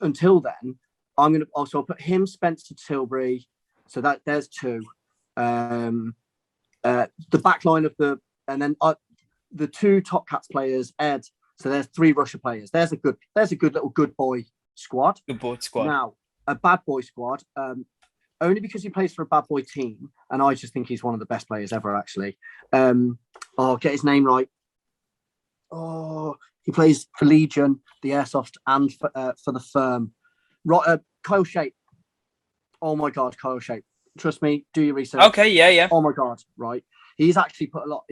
Until then, I'm gonna also put him, Spencer Tilbury. So that there's two. The back line of the two Top Cats players, Ed. So there's 3 Russia players. There's a good little good boy squad. Good boy squad. Now a bad boy squad. Only because he plays for a bad boy team, and I just think he's one of the best players ever. Actually, I'll get his name right. Oh, he plays for Legion, the Airsoft, and for the Firm. Right, Kyle Shape. Oh my God, Kyle Shape. Trust me, do your research. Okay, yeah. Oh my God, right. He's actually put a lot.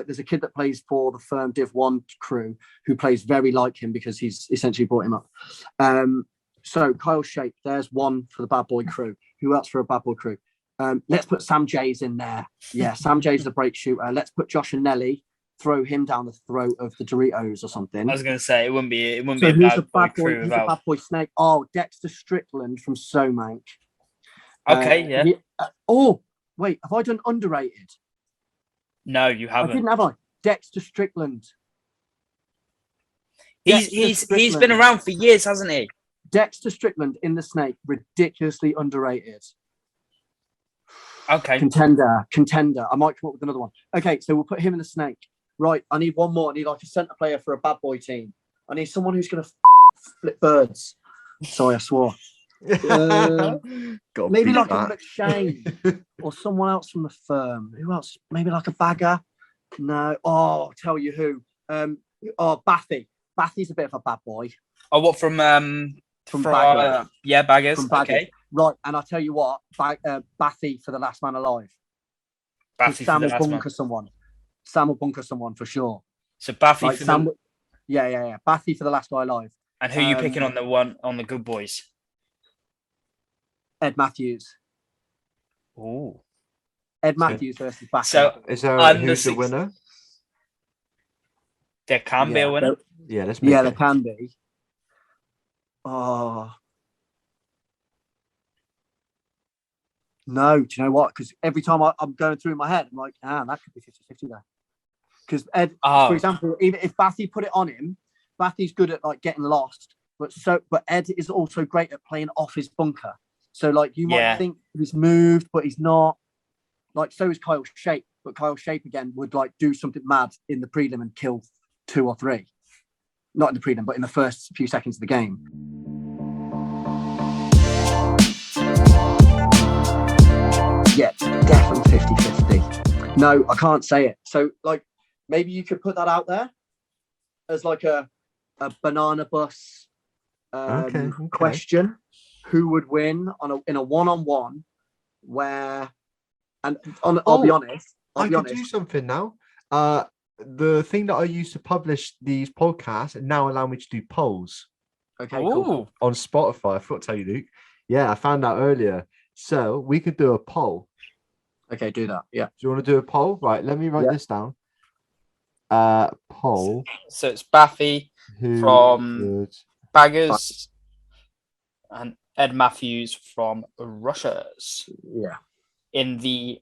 There's a kid that plays for the Firm Div 1 crew who plays very like him because he's essentially brought him up. So Kyle Shape, there's one for the bad boy crew. Who else for a bad boy crew? Let's put Sam Jays in there. Yeah, Sam Jays is a break shooter. Let's put Josh and Nelly. Throw him down the throat of the Doritos or something. I was going to say it wouldn't be so a who's bad boy crew who's without. a bad boy snake? Oh, Dexter Strickland from So-manc. Okay, yeah. Oh, wait, have I done underrated? No, you haven't. I didn't, have I? Dexter Strickland. He's been around for years, hasn't he? Dexter Strickland in the Snake, ridiculously underrated. Okay. Contender. I might come up with another one. Okay, so we'll put him in the Snake. Right, I need one more. I need like a centre player for a bad boy team. I need someone who's going to flip birds. Sorry, I swore. Maybe like a McShane or someone else from the Firm. Who else? Maybe like a Bagger. No. Oh, I'll tell you who. Bathy. Bathy's a bit of a bad boy. Oh, what from Bagger? Baggers. From Bagger. Okay. Right, and I'll tell you what. Bathy for the last man alive. Sam will bunker someone for sure. So Bathy like for Sam. the... Yeah. Bathy for the last guy alive. And who are you picking on the good boys? Ed Matthews. Oh. Ed Matthews versus Bathy. So is there who's the winner? There can be a winner. Yeah, let's there can be. Oh. No, do you know what? Because every time I'm going through in my head, I'm like, that could be 50-50 there. Because Ed, for example, even if Bathy put it on him, Bathy's good at like getting lost, but Ed is also great at playing off his bunker. So like you might think he's moved, but he's not. Like so is Kyle Shape, but Kyle Shape again would like do something mad in the prelim and kill 2 or 3. Not in the prelim, but in the first few seconds of the game. Yeah, definitely 50-50. No, I can't say it. So like maybe you could put that out there as like a banana bus question. Who would win in a one-on-one where I'll be honest. I can do something now. The thing that I use to publish these podcasts now allow me to do polls. Okay, cool. On Spotify. I forgot to tell you, Luke. Yeah, I found out earlier. So we could do a poll. Okay, do that. Yeah. Do you want to do a poll? Right, let me write this down. Poll. So it's Bathy from Baggers and Ed Matthews from Russia's. Yeah. In the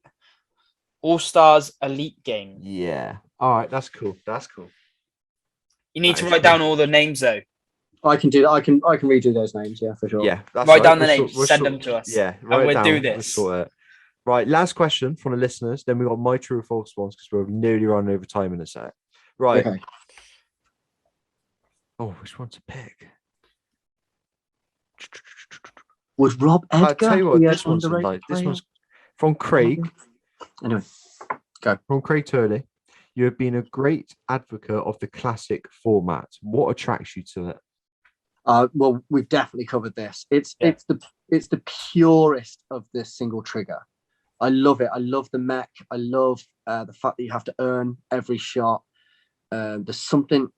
All-Stars Elite game. Yeah. All right, that's cool. You need to write down all the names though. I can do that. I can redo those names, yeah, for sure. Yeah. Write down the names, send them to us. Yeah, and we'll do this. Right, last question from the listeners. Then we got my true or false ones because we're nearly running over time in a sec. Right. Okay. Oh, which one to pick? Was Rob Edgar? I'll tell you what, this one's from Craig. Anyway, go. From Craig Turley. You have been a great advocate of the classic format. What attracts you to it? Well, we've definitely covered this. It's the purest of this single trigger. I love it. I love the mech. I love the fact that you have to earn every shot. There's something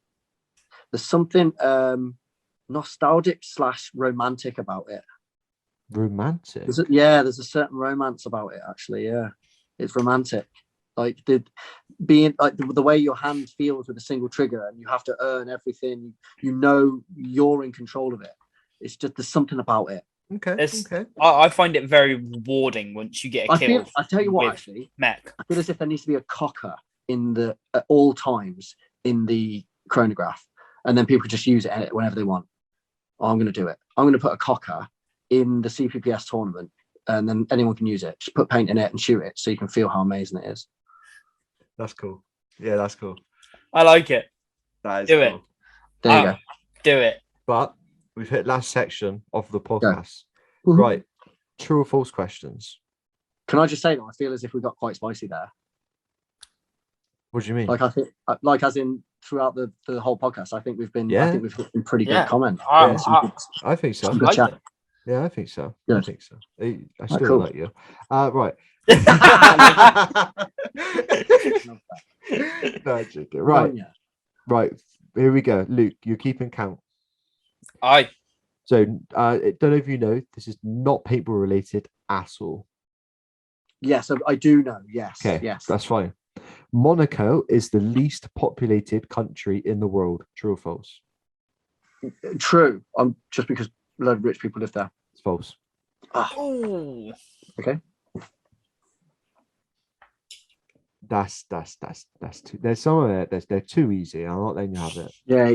nostalgic / romantic about it. Romantic. There's a certain romance about it. Actually, yeah, it's romantic. Like being like the way your hand feels with a single trigger, and you have to earn everything. You know, you're in control of it. It's just there's something about it. Okay. I find it very rewarding once you get a kill. I tell you what, actually, Mech. I feel as if there needs to be a cocker at all times in the chronograph, and then people just use it whenever they want. I'm going to do it. I'm going to put a cocker in the CPPS tournament, and then anyone can use it. Just put paint in it and shoot it, so you can feel how amazing it is. That's cool. Yeah, that's cool. I like it. That is Do cool. it. There you go. Do it. But we've hit last section of the podcast. Yeah. Right. True or false questions. Can I just say that I feel as if we got quite spicy there. What do you mean? Like I think, like as in throughout the whole podcast, I think we've been. Yeah. I think we've been pretty Yeah. good comment. I think so. Some good chat. Yeah, I think so. Good. I think so. I still cool. like you. Right. No, joking. Right. Yeah. Right. Here we go. Luke, you're keeping count. Aye. So, I don't know if you know, this is not paintball related at all. Yes, I do know. Yes. Okay. Yes. That's fine. Monaco is the least populated country in the world. True or false? True. Just because a load of rich people live there. It's false. Oh. Okay. That's too. There's some of it. They're too easy. I'm not letting you have it. Yeah.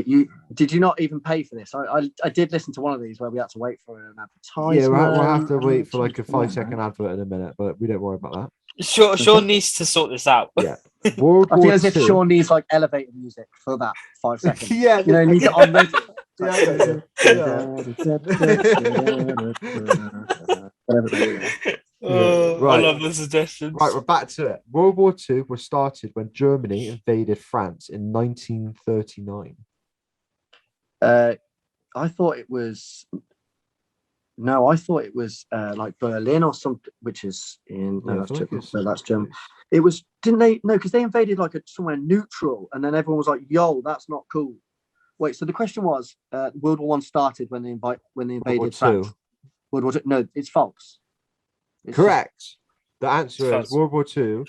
Did you not even pay for this? I did listen to one of these where we had to wait for an advertisement. Yeah, we'll have to wait for like a 5-second advert in a minute, but we don't worry about that. Sean needs to sort this out. Yeah. World I feel War as if II. Sean needs like elevator music for that 5 seconds. Yeah, You know, he needs it on notice. Right. I love the suggestions. Right, we're back to it. World War II was started when Germany invaded France in 1939. I thought it was. No, I thought it was like Berlin or something, which is in. No, that's Germany. It was, didn't they? No, because they invaded like somewhere neutral, and then everyone was like, "Yo, that's not cool." Wait, so the question was, World War I started when they invaded France. World War II? No, it's false. Correct. The answer false. is World War II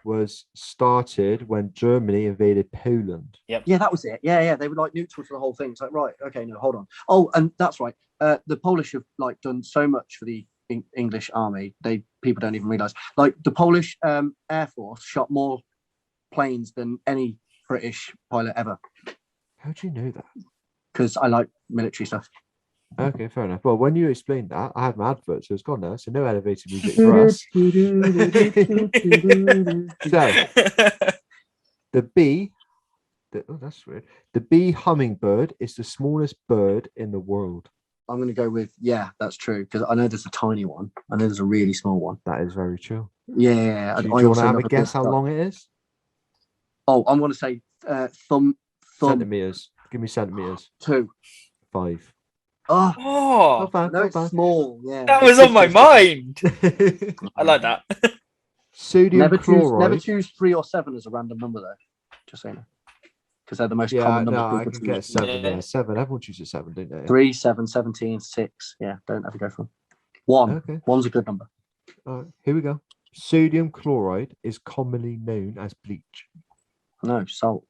was started when Germany invaded Poland. Yep. Yeah, that was it. Yeah, they were like neutral for the whole thing. It's like, right, okay, no, hold on. Oh, and that's right. The Polish have like done so much for the English army. People don't even realize. Like the Polish Air Force shot more planes than any British pilot ever. How do you know that? Because I like military stuff. Okay, fair enough. Well, when you explained that, I had my advert, so it's gone now. So no elevator music for us. So the bee. Oh, that's weird. The bee hummingbird is the smallest bird in the world. I'm going to go with, yeah, that's true. Because I know there's a tiny one. I know there's a really small one. That is very true. Yeah. Do you want to have a guess how long it is? Oh, I'm going to say thumb. Centimeters. Give me centimeters. 2. 5. Oh, Not bad, no, not it's bad. small. Yeah. That was on my mind. I like that. Sodium chloride. Never choose 3 or 7 as a random number, though. Just saying. Because they're the most common number. I can get 7. Yeah, 7. Everyone chooses 7, don't they? 3, 7, 17, 6. Yeah, don't ever go for 1. Okay. 1's a good number. All right, here we go. Sodium chloride is commonly known as bleach. No, salt.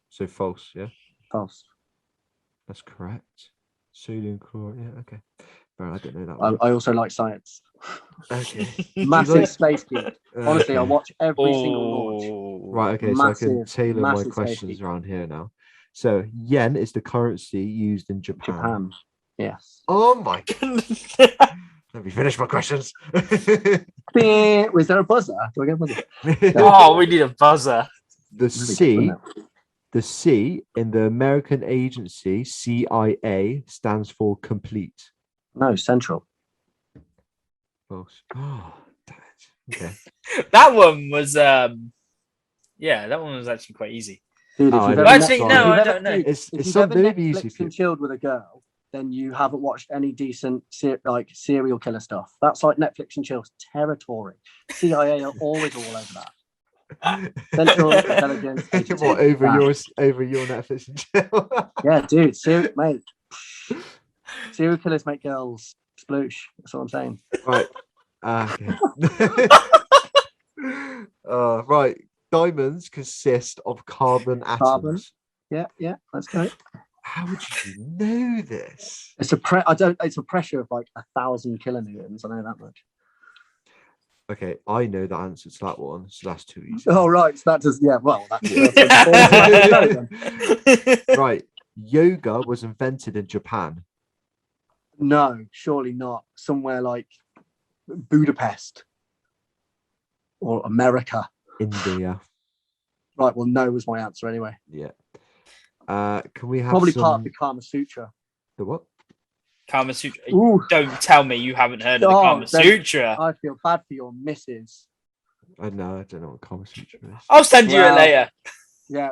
So false, yeah? False. That's correct. Sodium chloride, yeah, okay. Well, I don't know that one. I also like science. Okay. Massive space geek. Honestly, I Okay. watch every single launch. Right, okay, so I can tailor my questions around here now. So, yen is the currency used in Japan. Yes. Oh my goodness. Let me finish my questions. Was there a buzzer? Do I get a buzzer? Oh, we need a buzzer. The C in the American agency CIA stands for complete. No, central. False. Oh, damn it. Okay. That one was that one was actually quite easy. Dude, Oh, if I you've don't- ever Actually, sorry. no, I if don't know. dude, It's if you've something ever maybe easy Netflixed for you. and chilled with a girl, then you haven't watched any decent serial killer stuff. That's like Netflix and chill territory. CIA are always all over that. Central Intelligence Agency. What, over your Netflix and chill? Yeah, dude, mate. Serial killers make girls sploosh. That's what I'm saying. Right. Okay. Right. Diamonds consist of carbon atoms. Carbon. Yeah. Let's go. How would you know this? It's a It's a pressure of like 1,000 kilonewtons. I know that much. Okay, I know the answer to that one, so that's too easy. Oh right, so that does. Yeah. Well, that's Right. Yoga was invented in Japan. No, surely not. Somewhere like Budapest or America. India. Right. Well, no was my answer anyway. Yeah. Can we have Probably some... part of the Kama Sutra. The what? Kama Sutra. Ooh. Don't tell me you haven't heard of the Kama Sutra. I feel bad for your missus. I don't know what Kama Sutra is. I'll send you it later. Yeah.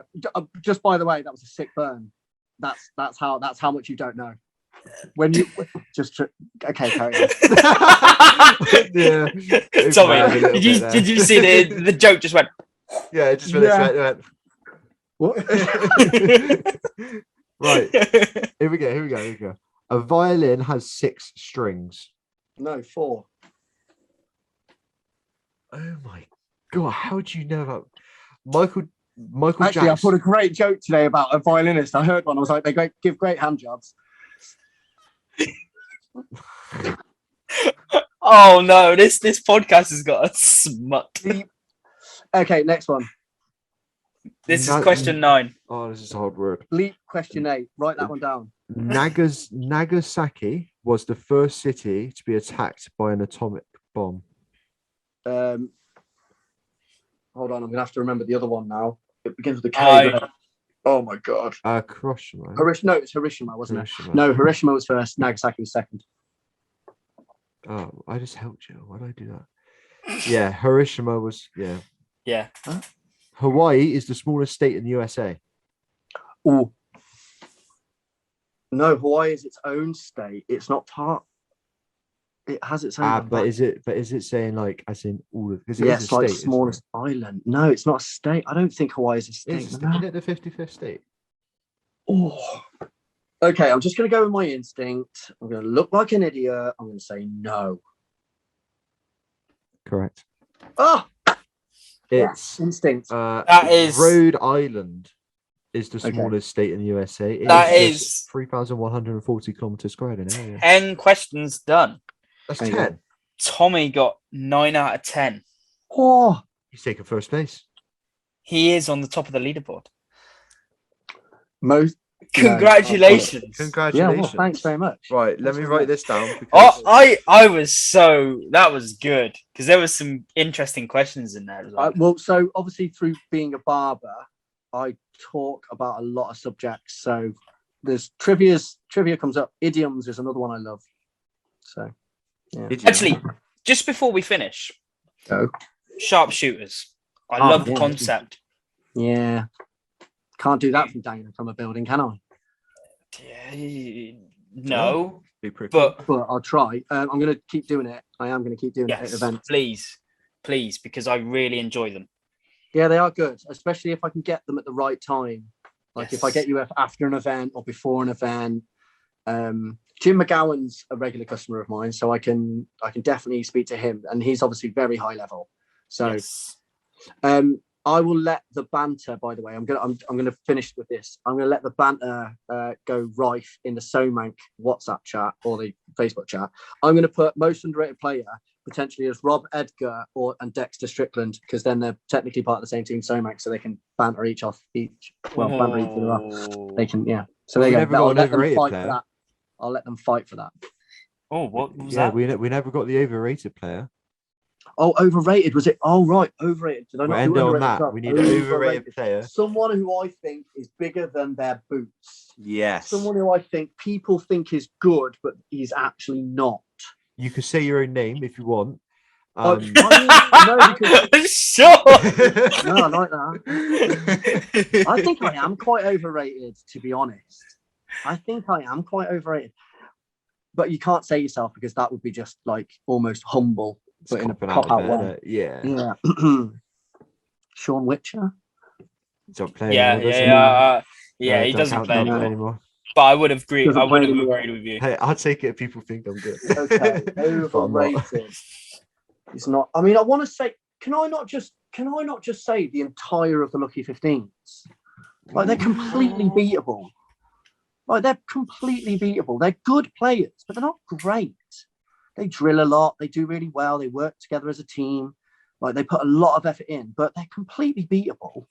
Just by the way, that was a sick burn. That's how much you don't know. When you okay, carry on. Yeah. Tommy, did you see the joke just went? Yeah, it just went. What? Right. Here we go. A violin has 6 strings. No, 4. Oh my god! How do you know about Michael Actually, Jackson? I put a great joke today about a violinist. I heard one. I was like, they give great hand jobs. Oh no! This podcast has got a smut. Okay, next one. This is question 9. Oh, this is a hard word. Bleep question 8. Write that one down. Nagasaki was the first city to be attacked by an atomic bomb. Hold on, I'm gonna have to remember the other one now. It begins with a K. Oh my god. Hiroshima. No, it's Hiroshima, wasn't Hiroshima. it? No, Hiroshima was first. Nagasaki was second. Oh, I just helped you. Why did I do that? Yeah, Hiroshima was. Yeah. Yeah. Huh? Hawaii is the smallest state in the USA. Oh. No, Hawaii is its own state. It's not part. It has its own. But is it saying like as in all of? Yes, like state, smallest island. No, it's not a state. I don't think Hawaii is a state. Isn't it the 55th state? Oh. Okay, I'm just going to go with my instinct. I'm going to look like an idiot. I'm going to say no. Correct. Oh, it's instinct. That is Rhode Island is the smallest state in the USA. That is 3,140 kilometers squared in area. 10 questions done. That's 10. Tommy got 9 out of 10. Oh, he's taking first place. He is on the top of the leaderboard. Congratulations. Yeah, well, thanks very much. Right, let me write this down. Because... that was good because there was some interesting questions in there as well. Well, so obviously through being a barber, I talk about a lot of subjects. So there's trivia comes up. Idioms is another one I love. So yeah. Actually, just before we finish, sharpshooters. I love the concept. Yeah. Can't do that from dangling from a building, can I? No, but I'll try. I'm going to keep doing it. I am going to keep doing it at events. Please, because I really enjoy them. Yeah, they are good, especially if I can get them at the right time. Like if I get you after an event or before an event. Jim McGowan's a regular customer of mine, so I can definitely speak to him, and he's obviously very high level. So, I will let the banter. By the way, I'm gonna finish with this. I'm gonna let the banter go rife in the so-manc WhatsApp chat or the Facebook chat. I'm gonna put most underrated player potentially as Rob Edgar and Dexter Strickland, because then they're technically part of the same team so-manc, so they can banter each other off. They can, yeah. So there you go. I'll let them fight for that. I'll let them fight for that. Oh, what was that? We never got the overrated player. Oh, overrated was it? Oh, right, overrated. Did I not end on that? We need an overrated player. Someone who I think is bigger than their boots. Yes. Someone who I think people think is good, but he's actually not. You can say your own name if you want. No, because... Sure. No, I like that. I think I am quite overrated, to be honest. I think I am quite overrated. But you can't say yourself, because that would be just like almost humble, but in a cop-out way. Yeah. Sean Witcher? He's not playing he doesn't play anymore. but I would have agreed. Doesn't I would play have anymore. agreed with you. Hey, I'll take it if people think I'm good. Okay, But I'm not. overrated. It's not. I mean, I want to say, can I not just say the entire of the Lucky 15s? Like they're completely beatable. Like they're completely beatable. They're good players, but they're not great. They drill a lot. They do really well. They work together as a team. Like they put a lot of effort in, but they're completely beatable.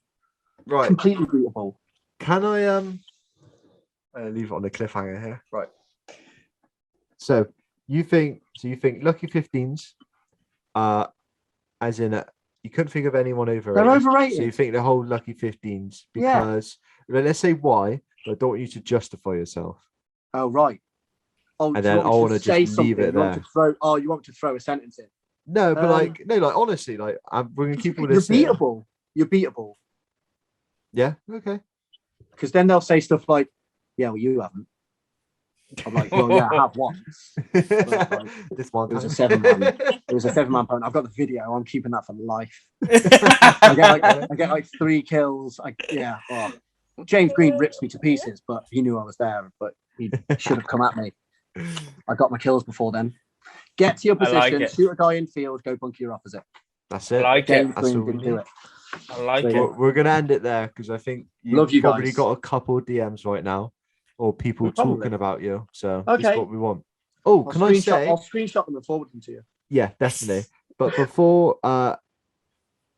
Right. Completely beatable. Can I leave it on a cliffhanger here? Right. So you think Lucky 15s as in you couldn't think of anyone overrated. They're overrated. So you think the whole Lucky 15s because let's say why, but I don't want you to justify yourself. Oh right. Oh, And then I want to just leave it there. You want to throw a sentence in? No, but like honestly, like we're gonna keep all You're this. Here. beatable. You're beatable. Yeah. Okay. Because then they'll say stuff like, "Yeah, well, you haven't." I'm like, "Well, yeah, I have once." Like, This one. It was a 7-man. It was a 7-man opponent. I've got the video. I'm keeping that for life. I get like 3 kills. James Green rips me to pieces, but he knew I was there. But he should have come at me. I got my kills before then. Get to your position, shoot a guy in field, go bunker your opposite. That's it. James Green didn't do it. I like it. We're gonna end it there because I think you've probably got a couple of DMs right now, or people talking about you. So that's what we want. Oh, can I say? I'll screenshot them and forward them to you. Yeah, definitely. But before,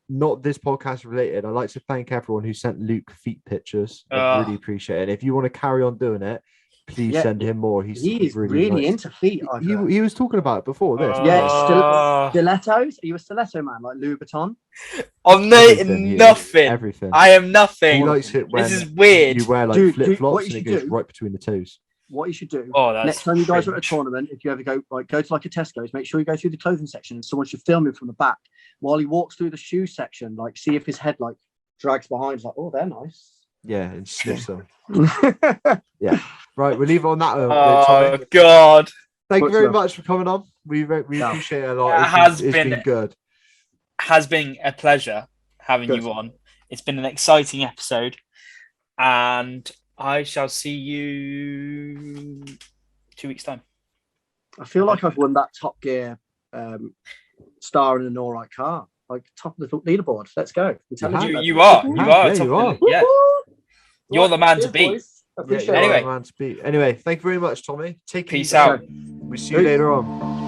not this podcast related, I'd like to thank everyone who sent Luke feet pictures. I really appreciate it. If you want to carry on doing it, please send him more. He's really nice. into feet. He was talking about it before this. Stilettos. Are you a stiletto man, like Louboutin? I'm nothing. Everything. I am nothing. He likes it when this is weird. You wear like flip flops and it goes right between the toes. What you should do next time you guys are at a tournament, if you ever go to like a Tesco's, make sure you go through the clothing section and someone should film him from the back while he walks through the shoe section. Like, see if his head like drags behind. It's like, oh, they're nice. Yeah, and sniffs them. Yeah. Right, we'll leave it on that. Oh God! Thank you very much for coming on. We appreciate it a lot. It's been good. Has been a pleasure having you on. It's been an exciting episode, and I shall see you 2 weeks' time. I feel like I've won that Top Gear star in an all right car, like top of the leaderboard. Let's go. You are. Yeah. You're the man to beat. Anyway, thank you very much, Tommy. Take Peace out. We'll see you later on.